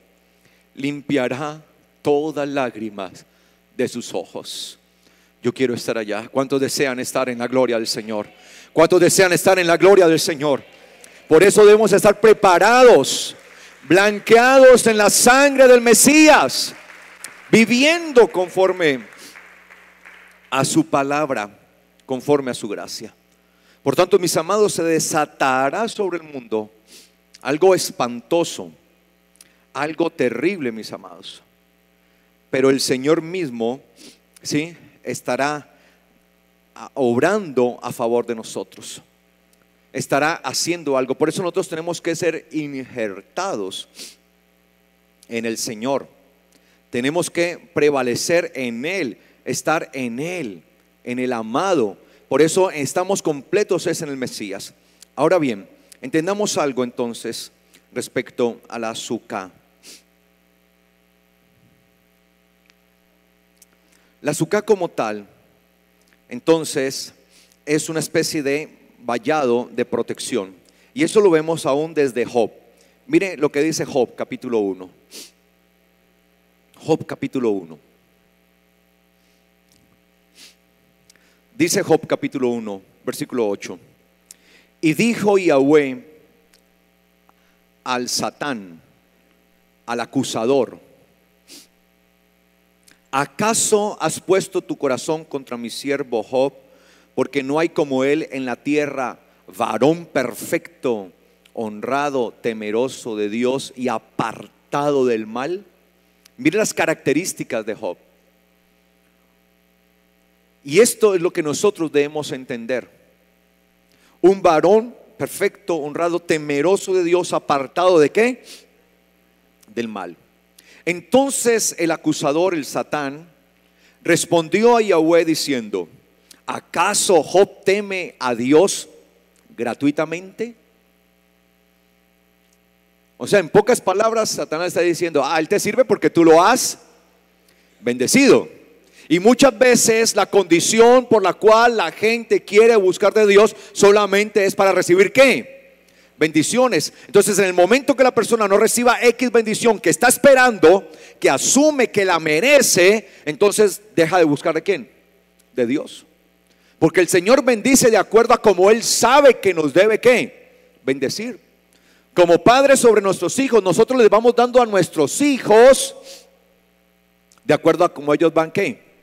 limpiará todas lágrimas de sus ojos. Yo quiero estar allá. ¿Cuántos desean estar en la gloria del Señor? ¿Cuántos desean estar en la gloria del Señor? Por eso debemos estar preparados, blanqueados en la sangre del Mesías, viviendo conforme a su palabra, conforme a su gracia. Por tanto, mis amados, se desatará sobre el mundo algo espantoso, algo terrible, mis amados. Pero el Señor mismo, ¿sí?, estará obrando a favor de nosotros. Estará haciendo algo. Por eso nosotros tenemos que ser injertados en el Señor. Tenemos que prevalecer en Él, estar en Él, en el amado. Por eso estamos completos en el Mesías. Ahora bien, entendamos algo entonces respecto a la sucá. La sucá como tal, entonces, es una especie de vallado de protección. Y eso lo vemos aún desde Job. Mire lo que dice Job capítulo 1. Job capítulo 1. Dice Job capítulo 1, versículo 8. Y dijo Yahweh al Satán, al acusador: ¿acaso has puesto tu corazón contra mi siervo Job? Porque no hay como él en la tierra, varón perfecto, honrado, temeroso de Dios y apartado del mal. Mire las características de Job. Y esto es lo que nosotros debemos entender. Un varón perfecto, honrado, temeroso de Dios, apartado ¿de qué? Del mal. Entonces el acusador, el Satán, respondió a Yahweh diciendo: ¿acaso Job teme a Dios gratuitamente? O sea, en pocas palabras, Satanás está diciendo: él te sirve porque tú lo has bendecido. Y muchas veces la condición por la cual la gente quiere buscar de Dios solamente es para recibir ¿qué? Bendiciones. Entonces, en el momento que la persona no reciba X bendición que está esperando, que asume que la merece, entonces deja de buscar ¿de quién? De Dios. Porque el Señor bendice de acuerdo a como Él sabe que nos debe ¿qué? Bendecir. Como padres sobre nuestros hijos, nosotros les vamos dando a nuestros hijos de acuerdo a cómo ellos van ¿qué?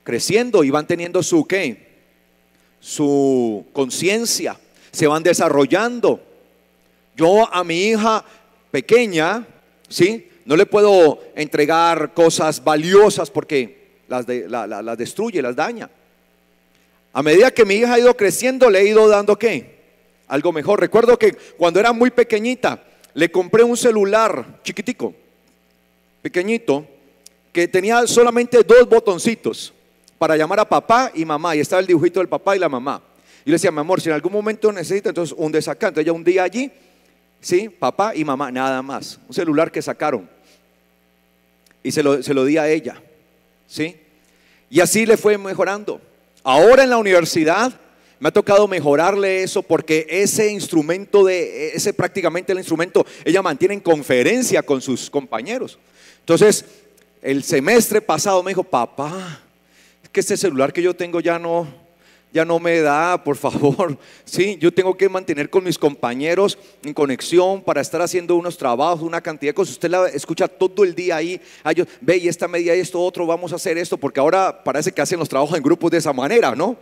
Creciendo y van teniendo su ¿qué? Su conciencia, se van desarrollando. Yo a mi hija pequeña, ¿sí?, no le puedo entregar cosas valiosas porque las destruye, las daña. A medida que mi hija ha ido creciendo, le he ido dando ¿qué? Algo mejor. Recuerdo que cuando era muy pequeñita, le compré un celular chiquitico, pequeñito, que tenía solamente 2 botoncitos para llamar a papá y mamá, y estaba el dibujito del papá y la mamá. Yo le decía: mi amor, si en algún momento necesita, entonces un desacanto. Entonces ya un día allí, sí, papá y mamá, nada más. Un celular que sacaron y se lo di a ella, sí. Y así le fue mejorando. Ahora en la universidad me ha tocado mejorarle eso, porque ese instrumento ese prácticamente el instrumento, ella mantiene en conferencia con sus compañeros. Entonces el semestre pasado me dijo: papá, es que este celular que yo tengo ya no me da, por favor. Sí, yo tengo que mantener con mis compañeros en conexión para estar haciendo unos trabajos, una cantidad de cosas. Usted la escucha todo el día ahí. Ve, y esta medida y esto otro, vamos a hacer esto, porque ahora parece que hacen los trabajos en grupos de esa manera, ¿no?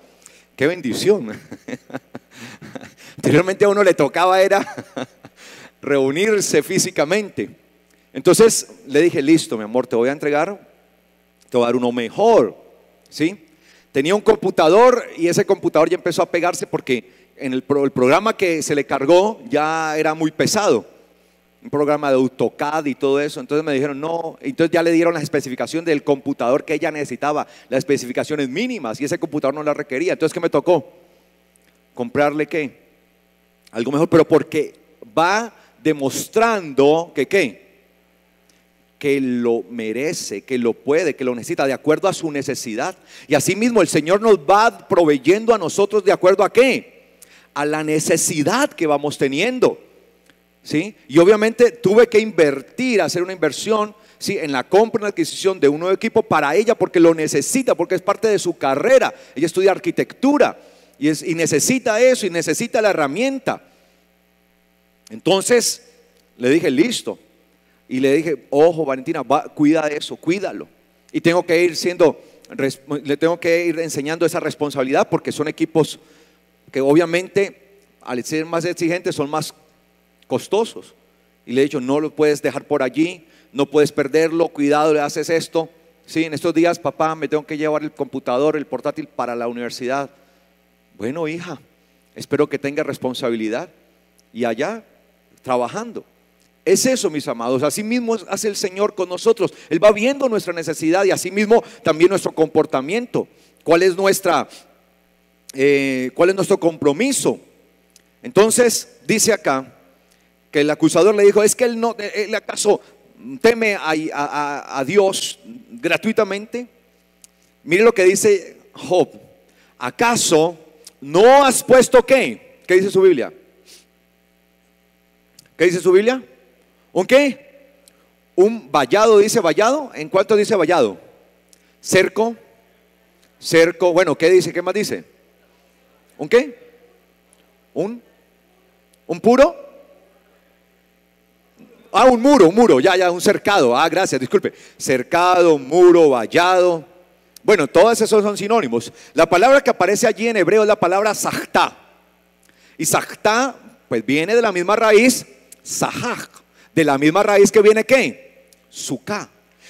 Qué bendición. Anteriormente a uno le tocaba era reunirse físicamente. Entonces le dije: listo, mi amor, te voy a entregar, te voy a dar uno mejor, ¿sí? Tenía un computador y ese computador ya empezó a pegarse porque en el programa que se le cargó ya era muy pesado. un programa de AutoCAD y todo eso. Entonces me dijeron no, entonces ya le dieron la especificación del computador que ella necesitaba, las especificaciones mínimas, y ese computador no la requería. Entonces, ¿qué me tocó? Comprarle ¿qué? Algo mejor, pero porque va demostrando que ¿qué? Que lo merece, que lo puede, que lo necesita, de acuerdo a su necesidad. Y así mismo el Señor nos va proveyendo a nosotros de acuerdo a ¿qué? A la necesidad que vamos teniendo. ¿Sí? Y obviamente tuve que invertir, hacer una inversión, ¿sí? En la compra y la adquisición de un nuevo equipo para ella, porque lo necesita, porque es parte de su carrera. Ella estudia arquitectura y necesita eso, y necesita la herramienta. Entonces le dije listo, y le dije ojo Valentina, cuida de eso, cuídalo. Y tengo que ir le tengo que ir enseñando esa responsabilidad, porque son equipos que obviamente al ser más exigentes son más costosos. Y le he dicho, no lo puedes dejar por allí, no puedes perderlo, cuidado, le haces esto. Sí, en estos días, papá, me tengo que llevar el computador, el portátil para la universidad. Bueno, hija, espero que tenga responsabilidad y allá trabajando. Es eso, mis amados. Así mismo hace el Señor con nosotros. Él va viendo nuestra necesidad y así mismo también nuestro comportamiento. ¿Cuál es nuestro compromiso? Entonces dice acá que el acusador le dijo, es que él acaso teme a Dios gratuitamente. Mire lo que dice Job. ¿Acaso no has puesto qué? ¿Qué dice su Biblia? ¿Qué dice su Biblia? ¿Un qué? Un vallado, dice vallado. ¿En cuánto dice vallado? Cerco. Bueno, ¿qué dice? ¿Qué más dice? ¿Un qué? ¿Un puro? Un muro, ya, un cercado. Gracias, disculpe. Cercado, muro, vallado. Bueno, todos esos son sinónimos. La palabra que aparece allí en hebreo es la palabra sahtá. Y sahtá, pues viene de la misma raíz, sahaj. De la misma raíz que viene ¿qué? Suká.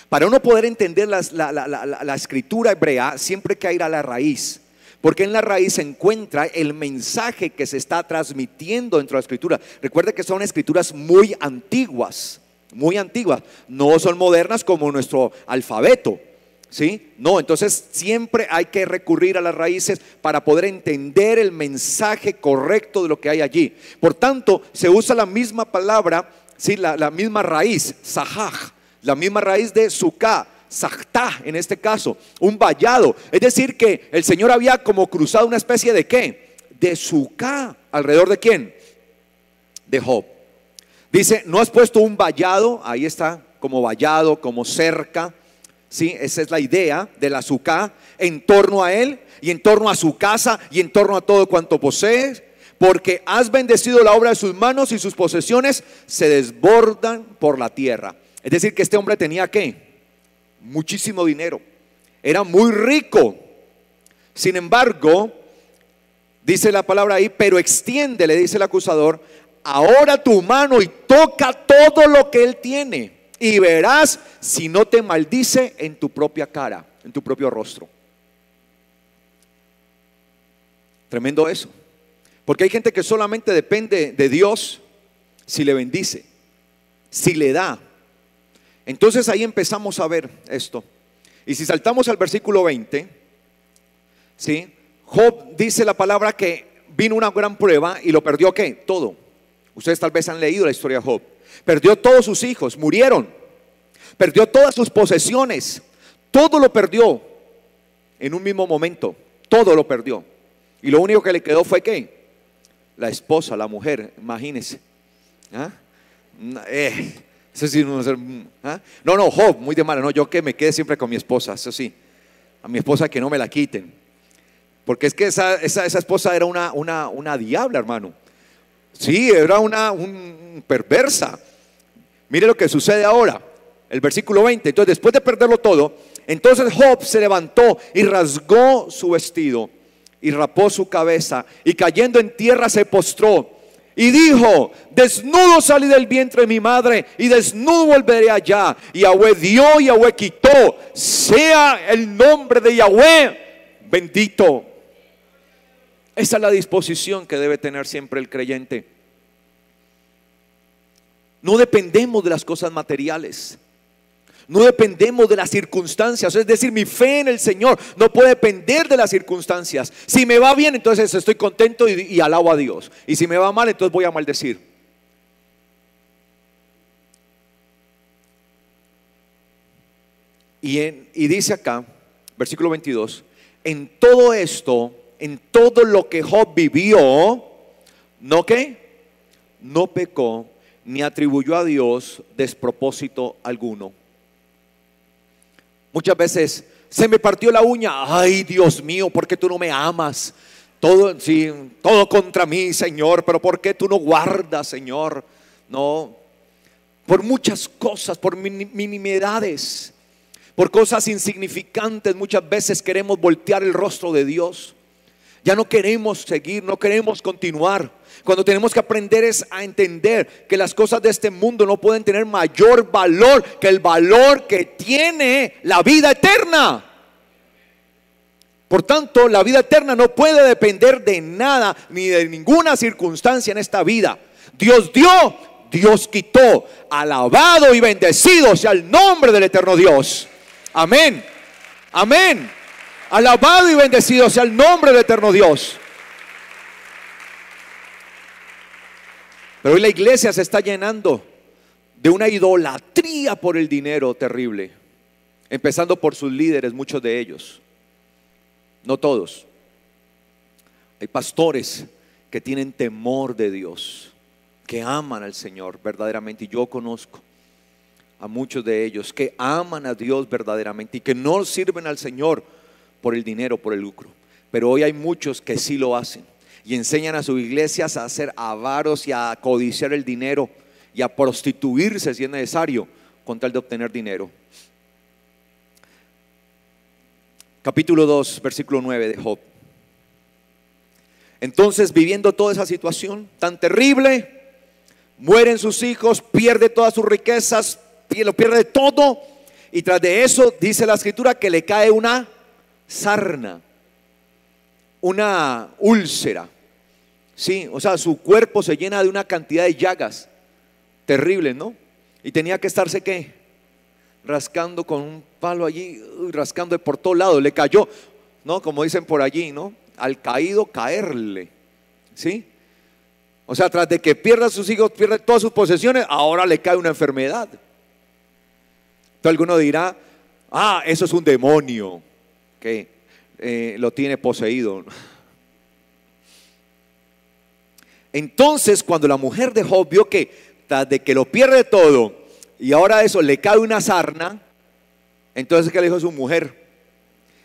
Para uno poder entender la escritura hebrea, siempre hay que ir a la raíz. Porque en la raíz se encuentra el mensaje que se está transmitiendo dentro de la escritura. Recuerde que son escrituras muy antiguas, no son modernas como nuestro alfabeto, ¿sí? No, entonces siempre hay que recurrir a las raíces para poder entender el mensaje correcto de lo que hay allí. Por tanto, se usa la misma palabra, ¿sí? la misma raíz, sahaj, la misma raíz de suká. Sahtá, en este caso, un vallado. Es decir que el Señor había como cruzado una especie de ¿qué? De suká. ¿Alrededor de quién? De Job. Dice, ¿no has puesto un vallado? Ahí está, como vallado, como cerca. ¿Sí? Esa es la idea de la suká. En torno a él y en torno a su casa y en torno a todo cuanto posee. Porque has bendecido la obra de sus manos y sus posesiones se desbordan por la tierra. Es decir que este hombre tenía ¿qué? Muchísimo dinero, era muy rico. Sin embargo, dice la palabra ahí, pero extiende, le dice el acusador, ahora tu mano y toca todo lo que él tiene y verás si no te maldice en tu propia cara, en tu propio rostro. Tremendo eso, porque hay gente que solamente depende de Dios si le bendice, si le da. Entonces ahí empezamos a ver esto. Y si saltamos al versículo 20, ¿sí? Job dice la palabra que vino una gran prueba y lo perdió ¿qué? Todo. Ustedes tal vez han leído la historia de Job. Perdió todos sus hijos, murieron. Perdió todas sus posesiones. Todo lo perdió en un mismo momento. Todo lo perdió. Y lo único que le quedó fue ¿qué? La esposa, la mujer, imagínense. Eso sí, no, Job, muy de mala. No, yo que me quede siempre con mi esposa, eso sí. A mi esposa que no me la quiten. Porque es que esa esposa era una diabla, hermano. Sí, era una perversa. Mire lo que sucede ahora. El versículo 20. Entonces, después de perderlo todo, entonces Job se levantó y rasgó su vestido y rapó su cabeza y cayendo en tierra se postró. Y dijo, desnudo salí del vientre de mi madre y desnudo volveré allá. Y Yahweh dio y Yahweh quitó. Sea el nombre de Yahweh bendito. Esa es la disposición que debe tener siempre el creyente. No dependemos de las cosas materiales. No dependemos de las circunstancias. Es decir, mi fe en el Señor no puede depender de las circunstancias. Si me va bien, entonces estoy contento y alabo a Dios. Y si me va mal, entonces voy a maldecir. Y dice acá, versículo 22, en todo esto, en todo lo que Job vivió, ¿no qué? No pecó ni atribuyó a Dios despropósito alguno. Muchas veces se me partió la uña. Ay, Dios mío, ¿por qué tú no me amas? Todo, sí, todo contra mí, Señor, pero ¿por qué tú no guardas, Señor? No, por muchas cosas, por minimidades, por cosas insignificantes. Muchas veces queremos voltear el rostro de Dios. Ya no queremos seguir, no queremos continuar. Cuando tenemos que aprender es a entender que las cosas de este mundo no pueden tener mayor valor que el valor que tiene la vida eterna. Por tanto, la vida eterna no puede depender de nada ni de ninguna circunstancia en esta vida. Dios dio, Dios quitó. Alabado y bendecido sea el nombre del eterno Dios. Amén. Amén. Alabado y bendecido sea el nombre del eterno Dios. Pero hoy la iglesia se está llenando de una idolatría por el dinero terrible, empezando por sus líderes, muchos de ellos, no todos. Hay pastores que tienen temor de Dios, que aman al Señor verdaderamente, y yo conozco a muchos de ellos que aman a Dios verdaderamente y que no sirven al Señor por el dinero, por el lucro. Pero hoy hay muchos que sí lo hacen y enseñan a sus iglesias a ser avaros y a codiciar el dinero y a prostituirse si es necesario con tal de obtener dinero. Capítulo 2, versículo 9 de Job. Entonces, viviendo toda esa situación tan terrible, mueren sus hijos, pierde todas sus riquezas, lo pierde todo, y tras de eso dice la escritura que le cae una sarna, una úlcera. Sí, o sea, su cuerpo se llena de una cantidad de llagas terribles, ¿no? Y tenía que estarse, ¿qué? Rascando con un palo allí, rascando de por todos lados. Le cayó, ¿no? Como dicen por allí, ¿no? Al caído caerle, ¿sí? O sea, tras de que pierda a sus hijos, pierde todas sus posesiones, ahora le cae una enfermedad. Entonces alguno dirá, ah, eso es un demonio que lo tiene poseído. Entonces, cuando la mujer de Job vio que tras de que lo pierde todo y ahora eso le cae una sarna, entonces ¿qué le dijo su mujer?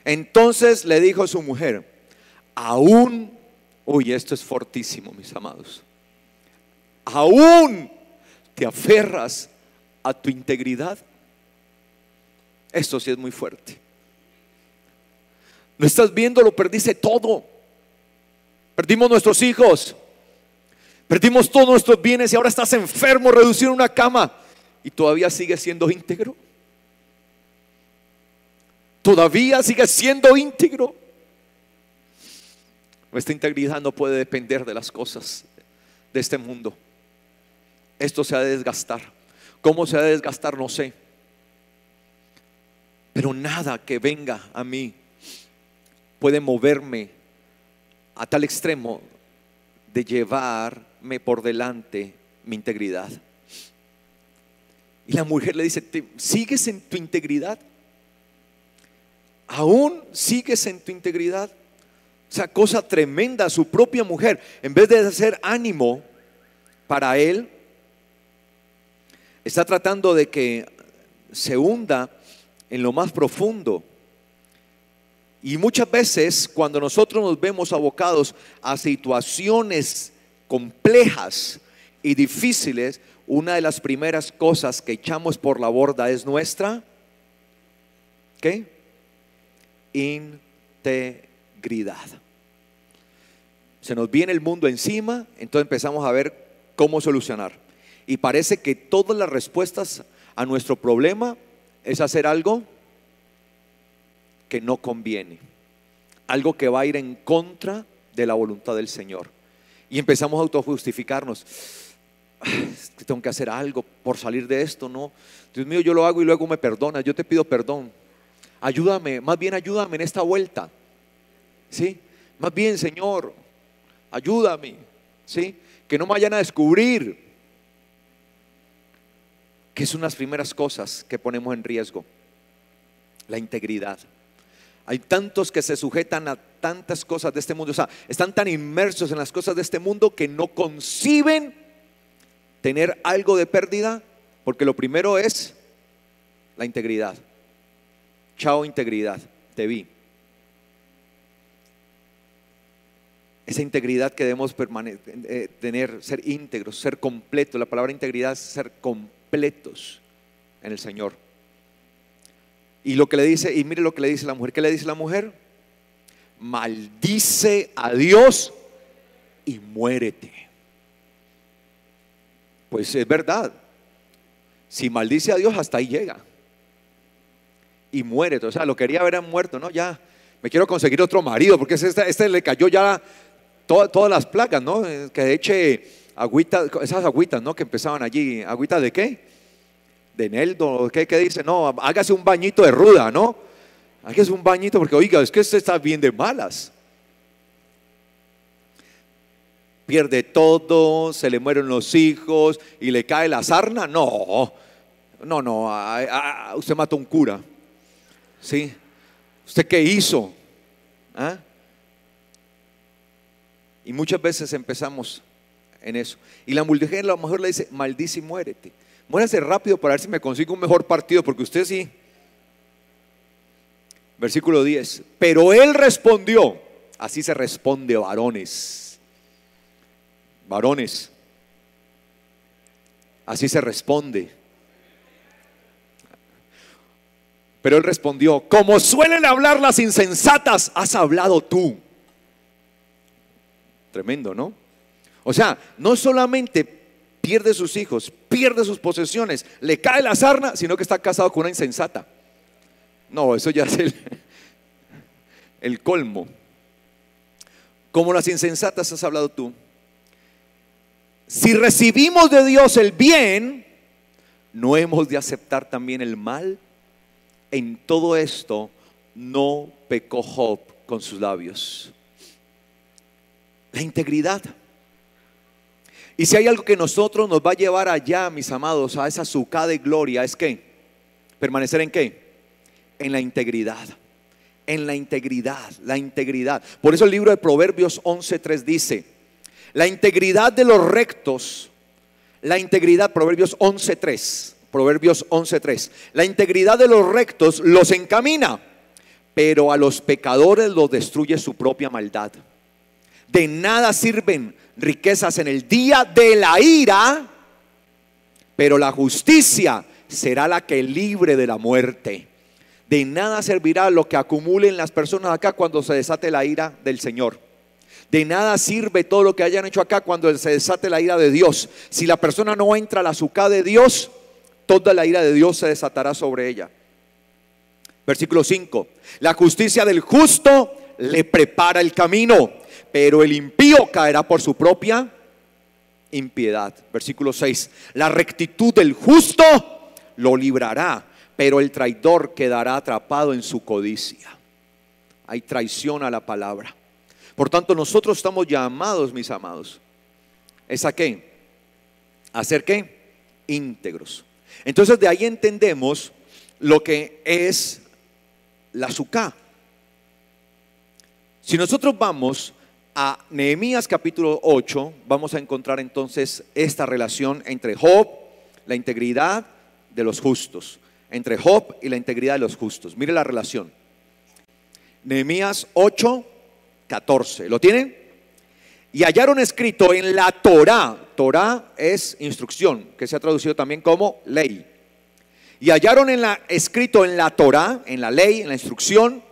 Entonces le dijo su mujer, aún, uy, esto es fortísimo, mis amados, aún te aferras a tu integridad. Esto sí es muy fuerte. ¿No estás viendo? Lo perdiste todo. Perdimos nuestros hijos, perdimos todos nuestros bienes y ahora estás enfermo, reducido en una cama y todavía sigues siendo íntegro. Todavía sigues siendo íntegro. Nuestra integridad no puede depender de las cosas de este mundo. Esto se ha de desgastar. ¿Cómo se ha de desgastar? No sé. Pero nada que venga a mí puede moverme a tal extremo de llevarme por delante mi integridad. Y la mujer le dice, ¿sigues en tu integridad? ¿Aún sigues en tu integridad? O sea, cosa tremenda. Su propia mujer, en vez de hacer ánimo para él, está tratando de que se hunda en lo más profundo. Y muchas veces cuando nosotros nos vemos abocados a situaciones complejas y difíciles, una de las primeras cosas que echamos por la borda es nuestra ¿qué? Integridad. Se nos viene el mundo encima, entonces empezamos a ver cómo solucionar. Y parece que todas las respuestas a nuestro problema es hacer algo que no conviene, algo que va a ir en contra de la voluntad del Señor. Y empezamos a autojustificarnos. Es que tengo que hacer algo por salir de esto, ¿no? Dios mío, yo lo hago y luego me perdonas, yo te pido perdón. Ayúdame, más bien ayúdame en esta vuelta, ¿sí? Más bien, Señor, ayúdame, ¿sí? Que no me vayan a descubrir, que son las primeras cosas que ponemos en riesgo, la integridad. Hay tantos que se sujetan a tantas cosas de este mundo, o sea, están tan inmersos en las cosas de este mundo que no conciben tener algo de pérdida, porque lo primero es la integridad. Chao integridad, te vi. Esa integridad que debemos tener, ser íntegros, ser completos. La palabra integridad es ser completos en el Señor. Y lo que le dice, y mire lo que le dice la mujer. ¿Qué le dice la mujer? Maldice a Dios y muérete. Pues es verdad. Si maldice a Dios, hasta ahí llega. Y muérete. O sea, lo quería ver muerto, ¿no? Ya, me quiero conseguir otro marido, porque este le cayó ya todas las plagas, ¿no? Que eche agüita, esas agüitas, ¿no? Que empezaban allí. ¿Agüita de qué? De eneldo, ¿qué dice? No, hágase un bañito de ruda, ¿no? Hágase un bañito porque, oiga, es que usted está bien de malas. Pierde todo, se le mueren los hijos y le cae la sarna. No, usted mató a un cura. ¿Sí? ¿Usted qué hizo? ¿Ah? Y muchas veces empezamos en eso. Y la mujer a lo mejor le dice, maldice y muérete. Muérase rápido para ver si me consigo un mejor partido, porque usted sí. Versículo 10. Pero él respondió, así se responde, varones. Varones. Así se responde. Pero él respondió, como suelen hablar las insensatas, has hablado tú. Tremendo, ¿no? O sea, no solamente pierde sus hijos, pierde sus posesiones, le cae la sarna, sino que está casado con una insensata. No, eso ya es el colmo. Como las insensatas has hablado tú. Si recibimos de Dios el bien, ¿no hemos de aceptar también el mal? En todo esto no pecó Job con sus labios. La integridad. Y si hay algo que nosotros nos va a llevar allá, mis amados, a esa sucá de gloria, es que permanecer en qué? En la integridad. En la integridad, la integridad. Por eso el libro de Proverbios 11:3 dice: la integridad de los rectos, la integridad, Proverbios 11:3, Proverbios 11:3, la integridad de los rectos los encamina, pero a los pecadores los destruye su propia maldad. De nada sirven riquezas en el día de la ira, pero la justicia será la que libre de la muerte. De nada servirá lo que acumulen las personas acá cuando se desate la ira del Señor. De nada sirve todo lo que hayan hecho acá cuando se desate la ira de Dios. Si la persona no entra a la sucá de Dios, toda la ira de Dios se desatará sobre ella. Versículo 5. La justicia del justo le prepara el camino, pero el impío caerá por su propia impiedad. Versículo 6. La rectitud del justo lo librará, pero el traidor quedará atrapado en su codicia. Hay traición a la palabra. Por tanto, nosotros estamos llamados, mis amados, ¿es a qué? ¿A ser qué? Íntegros. Entonces de ahí entendemos lo que es la sucá. Si nosotros vamos a Nehemías capítulo 8, vamos a encontrar entonces esta relación entre Job, la integridad de los justos. Entre Job y la integridad de los justos. Mire la relación. Nehemías 8:14. ¿Lo tienen? Y hallaron escrito en la Torá. Torá es instrucción, que se ha traducido también como ley. Y hallaron escrito en la Torá, en la ley, en la instrucción,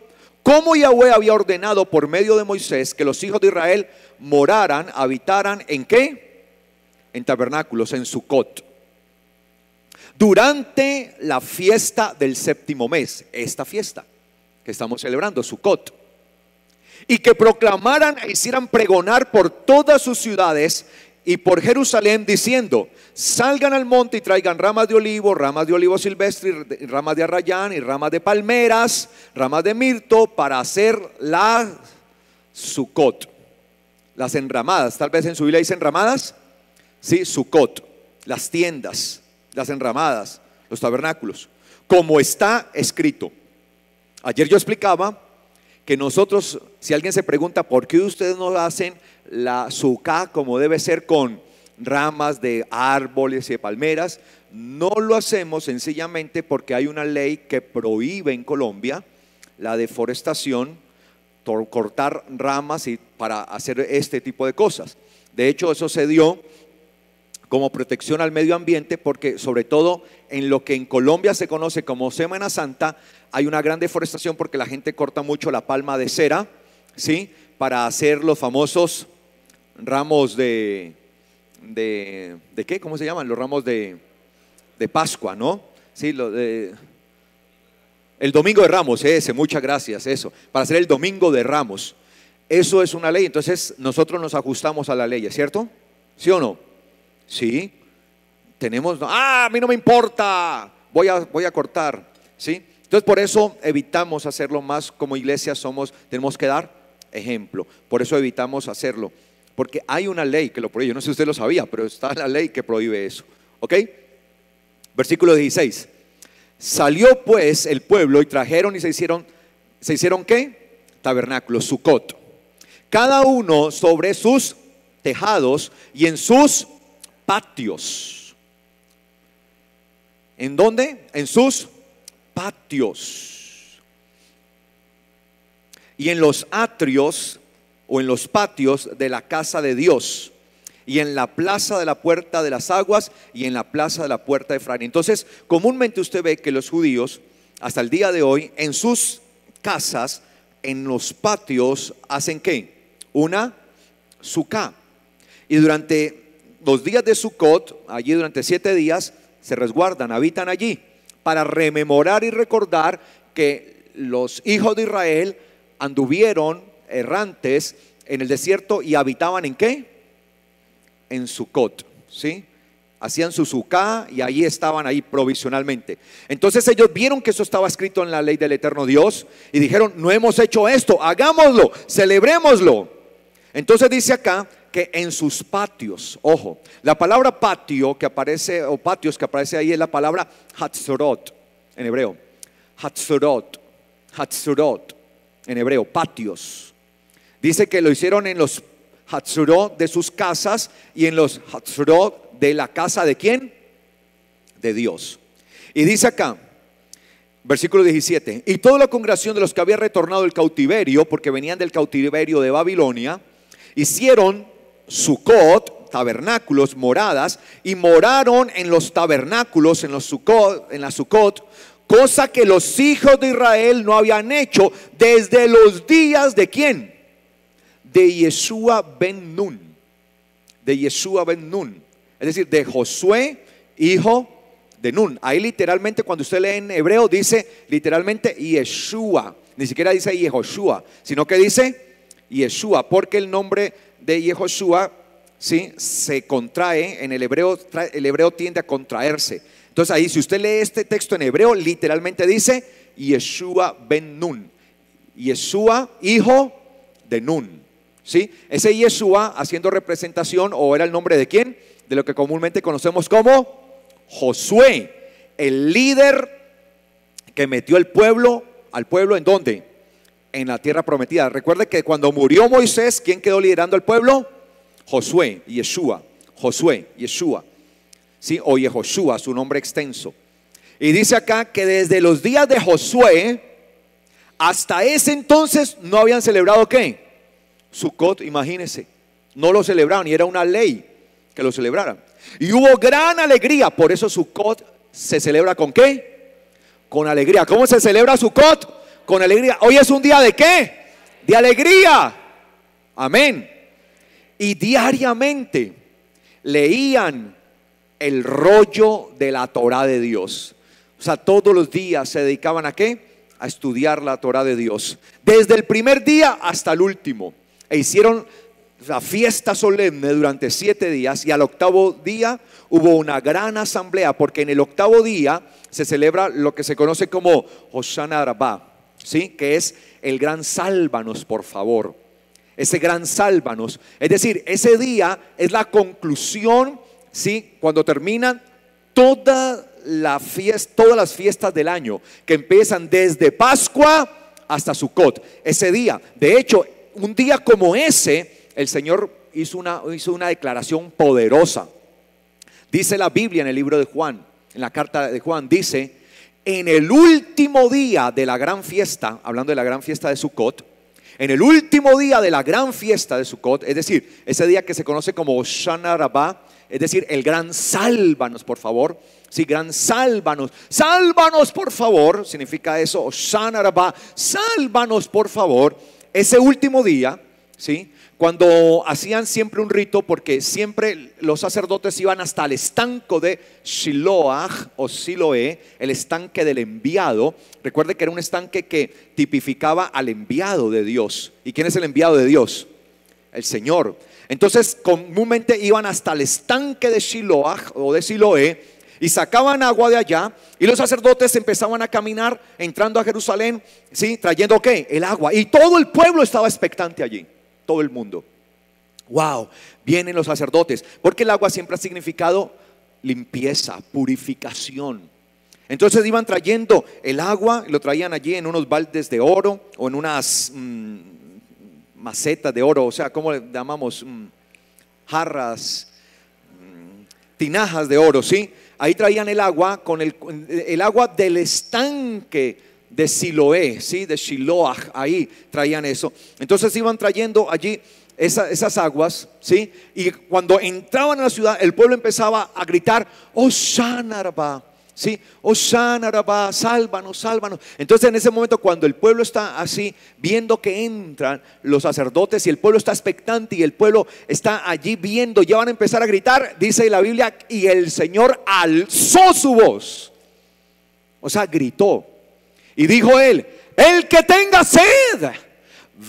cómo Yahweh había ordenado por medio de Moisés que los hijos de Israel moraran, habitaran, ¿en qué? En tabernáculos, en Sucot. Durante la fiesta del séptimo mes, esta fiesta que estamos celebrando, Sucot, y que proclamaran e hicieran pregonar por todas sus ciudades y por Jerusalén diciendo: salgan al monte y traigan ramas de olivo silvestre, y ramas de arrayán, y ramas de palmeras, ramas de mirto, para hacer la Sucot, las enramadas. Tal vez en su Biblia dice enramadas, sí, Sucot, las tiendas, las enramadas, los tabernáculos, como está escrito. Ayer yo explicaba que nosotros, si alguien se pregunta por qué ustedes no hacen la sucá como debe ser, con ramas de árboles y de palmeras, no lo hacemos sencillamente porque hay una ley que prohíbe en Colombia la deforestación, cortar ramas y para hacer este tipo de cosas. De hecho, eso se dio como protección al medio ambiente, porque sobre todo en lo que en Colombia se conoce como Semana Santa, hay una gran deforestación porque la gente corta mucho la palma de cera, ¿sí? Para hacer los famosos ramos ¿de qué? ¿Cómo se llaman? Los ramos de Pascua, ¿no? Sí, el Domingo de Ramos, ese, muchas gracias, eso, para hacer el Domingo de Ramos. Eso es una ley, entonces nosotros nos ajustamos a la ley, ¿es cierto? ¿Sí o no? Sí, tenemos, a mí no me importa, voy a cortar, ¿sí? Entonces por eso evitamos hacerlo más. Como iglesia tenemos que dar ejemplo, por eso evitamos hacerlo, porque hay una ley que lo prohíbe. Yo no sé si usted lo sabía, pero está la ley que prohíbe eso, ¿ok? Versículo 16. Salió pues el pueblo y trajeron y se hicieron ¿qué? Tabernáculos, Sucot, cada uno sobre sus tejados y en sus patios. ¿En dónde? En sus patios. Y en los atrios o en los patios de la casa de Dios, y en la plaza de la puerta de las aguas, y en la plaza de la puerta de Efraín. Entonces, comúnmente usted ve que los judíos, hasta el día de hoy, en sus casas, en los patios, ¿hacen qué? Una sucá. Y durante los días de Sucot, allí durante 7 días, se resguardan, habitan allí, para rememorar y recordar que los hijos de Israel anduvieron errantes en el desierto y habitaban ¿en qué? En Sucot, ¿sí? Hacían su sucá y ahí estaban ahí provisionalmente. Entonces ellos vieron que eso estaba escrito en la ley del eterno Dios y dijeron: no hemos hecho esto, hagámoslo, celebrémoslo. Entonces dice acá que en sus patios, ojo, la palabra patio que aparece, o patios que aparece ahí, es la palabra hatzorot en hebreo. Hatzorot en hebreo, patios. Dice que lo hicieron en los hatzorot de sus casas y en los hatzorot de la casa ¿de quién? De Dios. Y dice acá, versículo 17: y toda la congregación de los que había retornado del cautiverio, porque venían del cautiverio de Babilonia, hicieron Sucot, tabernáculos, moradas, y moraron en los tabernáculos, en la Sucot, cosa que los hijos de Israel no habían hecho desde los días ¿de quién? De Yeshua ben Nun. De Yeshua ben Nun, es decir, de Josué, hijo de Nun. Ahí literalmente, cuando usted lee en hebreo, dice literalmente Yeshua, ni siquiera dice Yehoshua, sino que dice Yeshua, porque el nombre de Yehoshua, ¿sí?, se contrae en el hebreo tiende a contraerse. Entonces ahí, si usted lee este texto en hebreo, literalmente dice Yeshua ben Nun, Yeshua, hijo de Nun, ¿sí? Ese Yeshua haciendo representación, o era el nombre de quién, de lo que comúnmente conocemos como Josué, el líder que metió al pueblo ¿en dónde? En la tierra prometida. Recuerde que cuando murió Moisés, ¿quién quedó liderando al pueblo? Josué, Yeshua, ¿sí? O Yehoshua, su nombre extenso. Y dice acá que desde los días de Josué hasta ese entonces no habían celebrado ¿qué? Sucot, imagínense. No lo celebraron y era una ley que lo celebraran. Y hubo gran alegría, por eso Sucot se celebra ¿con qué? Con alegría. ¿Cómo se celebra Sucot? Con alegría. Hoy es un día ¿de qué? De alegría. Amén. Y diariamente leían el rollo de la Torá de Dios. O sea, todos los días se dedicaban ¿a qué? A estudiar la Torá de Dios, desde el primer día hasta el último. E hicieron la fiesta solemne durante 7 días, y al octavo día hubo una gran asamblea, porque en el octavo día se celebra lo que se conoce como Hoshana Rabbah, ¿sí? Que es el gran sálvanos, por favor. Ese gran sálvanos, es decir, ese día es la conclusión, ¿sí? Cuando terminan todas las fiestas del año, que empiezan desde Pascua hasta Sukkot. Ese día, de hecho, un día como ese, el Señor hizo una declaración poderosa. Dice la Biblia en el libro de Juan, en la carta de Juan, dice: en el último día de la gran fiesta, hablando de la gran fiesta de Sukkot, en el último día de la gran fiesta de Sukkot, es decir, ese día que se conoce como Hoshana Rabbah, es decir, el gran sálvanos, por favor. Sí, gran sálvanos, sálvanos por favor, significa eso, Hoshana Rabbah, sálvanos por favor. Ese último día, ¿sí? Cuando hacían siempre un rito, porque siempre los sacerdotes iban hasta el estanco de Shiloach o Siloé, el estanque del enviado. Recuerde que era un estanque que tipificaba al enviado de Dios. ¿Y quién es el enviado de Dios? El Señor. Entonces comúnmente iban hasta el estanque de Shiloach o de Siloé y sacaban agua de allá, y los sacerdotes empezaban a caminar entrando a Jerusalén, ¿sí? Trayendo ¿qué? El agua, y todo el pueblo estaba expectante allí. Todo el mundo. Wow, vienen los sacerdotes, porque el agua siempre ha significado limpieza, purificación. Entonces iban trayendo el agua, lo traían allí en unos baldes de oro o en unas macetas de oro, o sea, ¿cómo le llamamos? Jarras, tinajas de oro, ¿sí? Ahí traían el agua con el agua del estanque de Siloé, ¿sí? De Shiloach, ahí traían eso. Entonces iban trayendo allí esas aguas, ¿sí? Y cuando entraban a la ciudad, el pueblo empezaba a gritar: Hoshana Rabbah, ¿sí? Hoshana Rabbah, sálvanos, sálvanos. Entonces en ese momento, cuando el pueblo está así, viendo que entran los sacerdotes y el pueblo está expectante y el pueblo está allí viendo, ya van a empezar a gritar, dice la Biblia, y el Señor alzó su voz, o sea, gritó. Y dijo él: el que tenga sed,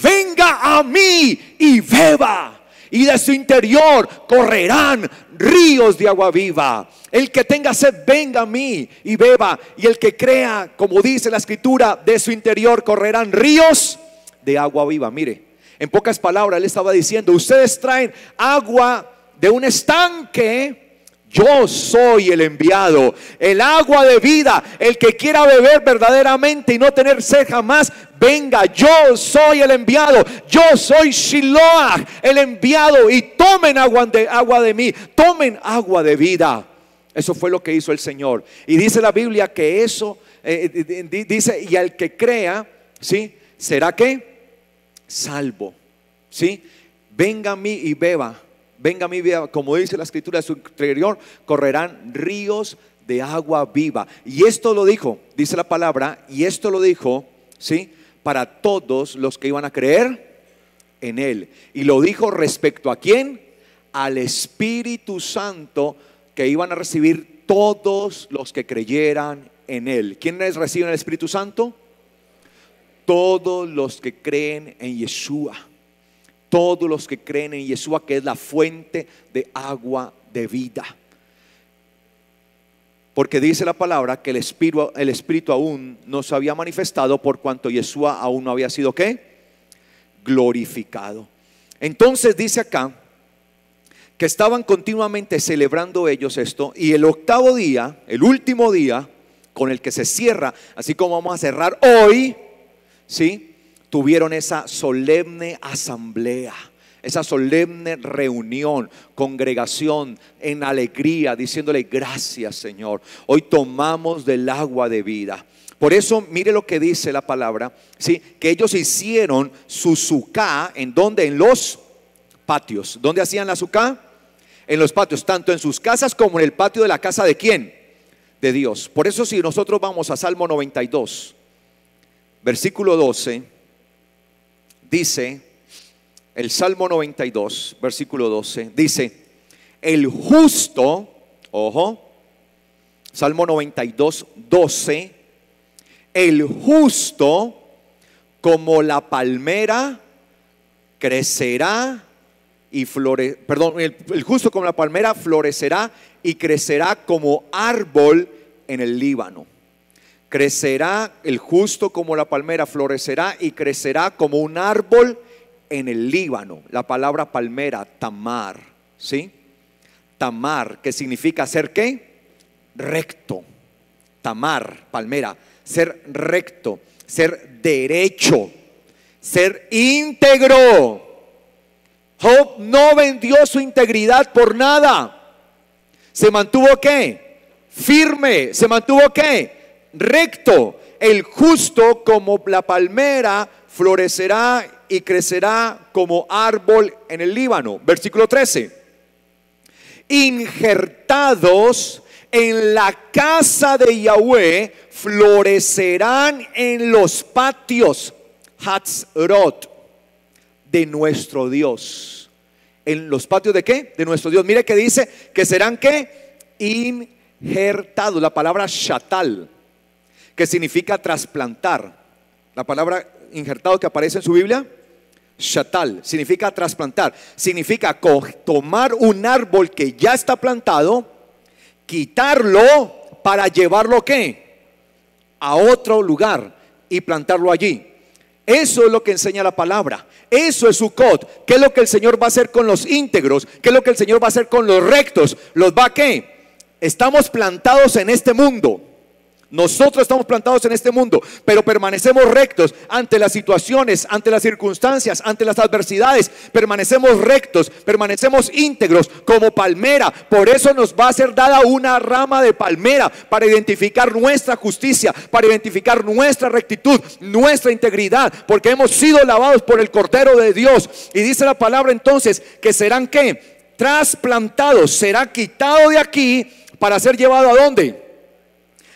venga a mí y beba, y de su interior correrán ríos de agua viva. El que tenga sed, venga a mí y beba, y el que crea, como dice la escritura, de su interior correrán ríos de agua viva. Mire, en pocas palabras él estaba diciendo: ustedes traen agua de un estanque, yo soy el enviado, el agua de vida. El que quiera beber verdaderamente y no tener sed jamás, venga, yo soy el enviado, yo soy Shiloach, el enviado, y tomen agua de mí, tomen agua de vida. Eso fue lo que hizo el Señor. Y dice la Biblia que eso, dice, y al que crea, ¿sí? ¿Será qué? Salvo, ¿sí? Venga a mí y beba. Venga a mí, como dice la escritura, de su interior correrán ríos de agua viva. Y esto lo dijo, dice la palabra, y esto lo dijo, ¿sí? Para todos los que iban a creer en él. Y lo dijo respecto a quién: al Espíritu Santo, que iban a recibir todos los que creyeran en él. ¿Quiénes reciben el Espíritu Santo? Todos los que creen en Yeshua. Todos los que creen en Yeshua, que es la fuente de agua de vida. Porque dice la palabra que el Espíritu aún no se había manifestado, por cuanto Yeshua aún no había sido ¿qué? Glorificado. Entonces dice acá que estaban continuamente celebrando ellos esto, y el octavo día, el último día con el que se cierra, así como vamos a cerrar hoy, ¿sí? Tuvieron esa solemne asamblea, esa solemne reunión, congregación en alegría, diciéndole: gracias, Señor, hoy tomamos del agua de vida. Por eso mire lo que dice la palabra, ¿sí? Que ellos hicieron su sucá, ¿en dónde? En los patios. ¿Dónde hacían la sucá? En los patios, tanto en sus casas como en el patio de la casa de ¿quién? De Dios. Por eso, si nosotros vamos a Salmo 92, versículo 12, dice, el Salmo 92, versículo 12, dice: el justo, ojo, Salmo 92, 12, el justo como la palmera crecerá el justo como la palmera florecerá y crecerá como árbol en el Líbano. Crecerá el justo como la palmera, florecerá y crecerá como un árbol en el Líbano. La palabra palmera, tamar, ¿sí? Tamar, que significa ser ¿qué? Recto. Tamar, palmera, ser recto, ser derecho, ser íntegro. Job no vendió su integridad por nada. Se mantuvo ¿qué? Firme. Se mantuvo ¿qué? Recto. El justo como la palmera florecerá y crecerá como árbol en el Líbano. Versículo 13. Injertados en la casa de Yahweh, florecerán en los patios, Hatzrot, de nuestro Dios. ¿En los patios de qué? De nuestro Dios. Mire que dice que serán ¿qué? Injertados. La palabra shatal, que significa trasplantar. La palabra injertado que aparece en su Biblia, shatal, significa trasplantar. Significa tomar un árbol que ya está plantado, quitarlo para llevarlo ¿qué? A otro lugar y plantarlo allí. Eso es lo que enseña la palabra. Eso es Sukkot. ¿Qué es lo que el Señor va a hacer con los íntegros? ¿Qué es lo que el Señor va a hacer con los rectos? ¿Los va a qué? Estamos plantados en este mundo. Nosotros estamos plantados en este mundo, pero permanecemos rectos ante las situaciones, ante las circunstancias, ante las adversidades. Permanecemos rectos, permanecemos íntegros como palmera. Por eso nos va a ser dada una rama de palmera para identificar nuestra justicia, para identificar nuestra rectitud, nuestra integridad, porque hemos sido lavados por el Cordero de Dios. Y dice la palabra entonces que serán ¿qué? Trasplantados. Será quitado de aquí para ser llevado ¿a dónde?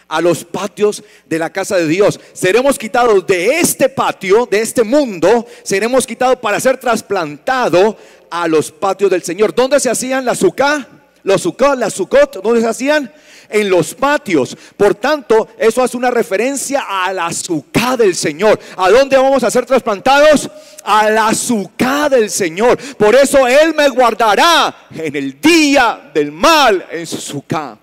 A los patios de la casa de Dios. Seremos quitados de este patio, de este mundo. Seremos quitados para ser trasplantados a los patios del Señor. ¿Dónde se hacían las sukkah? Los sukkot, las sukkot, ¿dónde se hacían? En los patios. Por tanto, eso hace una referencia a la sukkah del Señor. ¿A dónde vamos a ser trasplantados? A la sukkah del Señor. Por eso Él me guardará en el día del mal en su sukkah.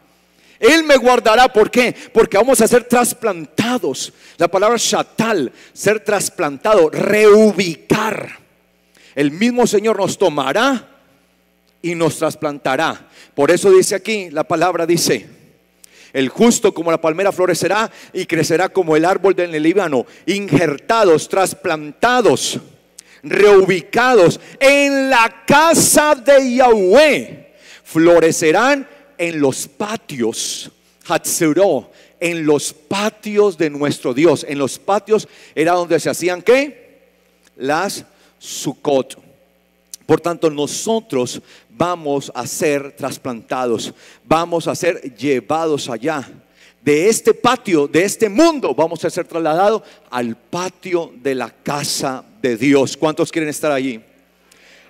Él me guardará. ¿Por qué? Porque vamos a ser trasplantados. La palabra shatal, ser trasplantado, reubicar. El mismo Señor nos tomará y nos trasplantará. Por eso dice aquí, la palabra dice: el justo como la palmera florecerá y crecerá como el árbol del Líbano. Injertados, trasplantados, reubicados en la casa de Yahweh. Florecerán en los patios, Hatzeró, en los patios de nuestro Dios. En los patios era donde se hacían ¿qué? Las Sukkot. Por tanto, nosotros vamos a ser trasplantados, vamos a ser llevados allá. De este patio, de este mundo, vamos a ser trasladados al patio de la casa de Dios. ¿Cuántos quieren estar allí?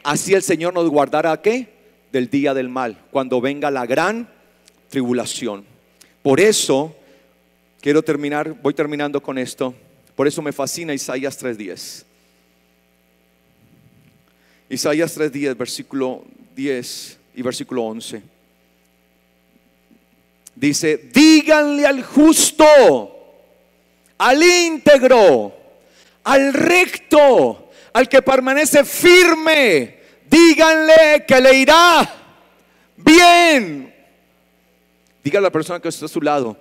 Así el Señor nos guardará ¿qué? Del día del mal, cuando venga la gran tribulación. Por eso quiero terminar, voy terminando con esto. Por eso me fascina Isaías 3:10. Isaías 3:10, versículo 10 y versículo 11. Dice: díganle al justo, al íntegro, al recto, al que permanece firme, díganle que le irá bien. Dígale a la persona que está a su lado: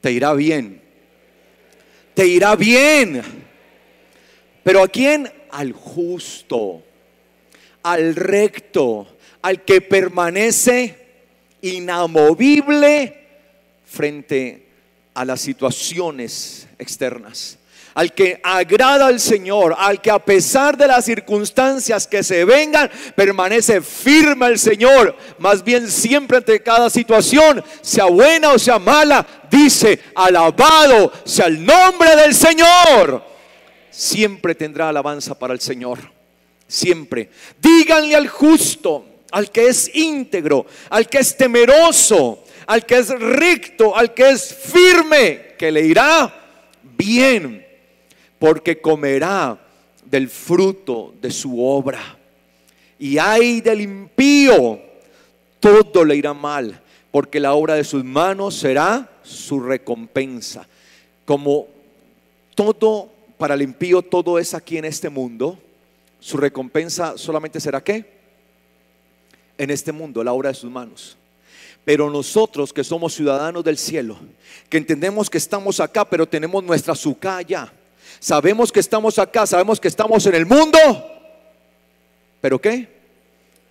te irá bien. Te irá bien. ¿Pero a quién? Al justo, al recto, al que permanece inamovible frente a las situaciones externas, al que agrada al Señor, al que a pesar de las circunstancias que se vengan, permanece firme al Señor. Más bien siempre ante cada situación, sea buena o sea mala, dice: alabado sea el nombre del Señor. Siempre tendrá alabanza para el Señor, siempre. Díganle al justo, al que es íntegro, al que es temeroso, al que es recto, al que es firme, que le irá bien, porque comerá del fruto de su obra. Y ay del impío, todo le irá mal, porque la obra de sus manos será su recompensa. Como todo para el impío, todo es aquí en este mundo, su recompensa solamente será ¿qué? En este mundo, la obra de sus manos. Pero nosotros que somos ciudadanos del cielo, que entendemos que estamos acá, pero tenemos nuestra sucá allá. Sabemos que estamos acá, sabemos que estamos en el mundo, ¿pero qué?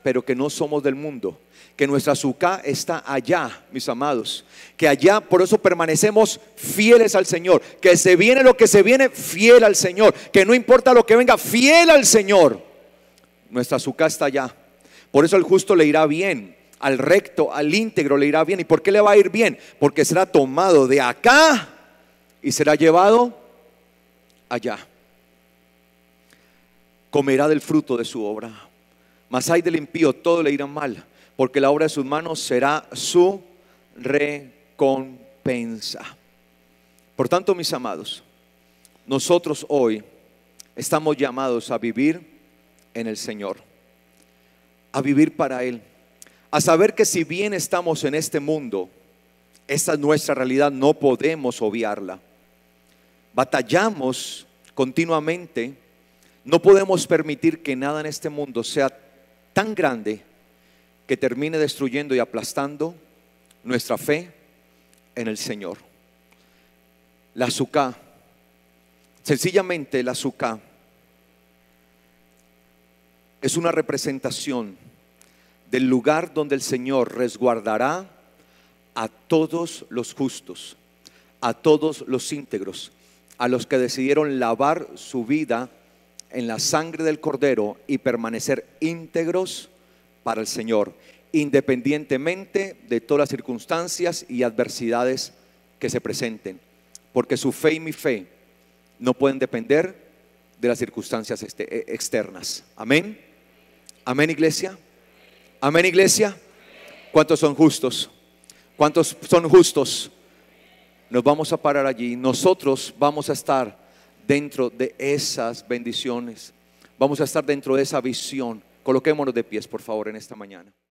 Pero que no somos del mundo, que nuestra sucá está allá, mis amados, que allá por eso permanecemos fieles al Señor, que se viene lo que se viene, fiel al Señor, que no importa lo que venga, fiel al Señor. Nuestra sucá está allá. Por eso al justo le irá bien, al recto, al íntegro le irá bien. ¿Y por qué le va a ir bien? Porque será tomado de acá y será llevado allá. Comerá del fruto de su obra. Mas ay del impío, todo le irá mal, porque la obra de sus manos será su recompensa. Por tanto, mis amados, nosotros hoy estamos llamados a vivir en el Señor, a vivir para Él, a saber que si bien estamos en este mundo, esta es nuestra realidad, no podemos obviarla. Batallamos continuamente, no podemos permitir que nada en este mundo sea tan grande que termine destruyendo y aplastando nuestra fe en el Señor. La sucá, sencillamente la sucá, es una representación del lugar donde el Señor resguardará a todos los justos, a todos los íntegros, a los que decidieron lavar su vida en la sangre del Cordero y permanecer íntegros para el Señor, independientemente de todas las circunstancias y adversidades que se presenten, porque su fe y mi fe no pueden depender de las circunstancias externas. Amén. Amén, iglesia. Amén, iglesia. ¿Cuántos son justos? ¿Cuántos son justos? Nos vamos a parar allí. Nosotros vamos a estar dentro de esas bendiciones. Vamos a estar dentro de esa visión. Coloquémonos de pies, por favor, en esta mañana.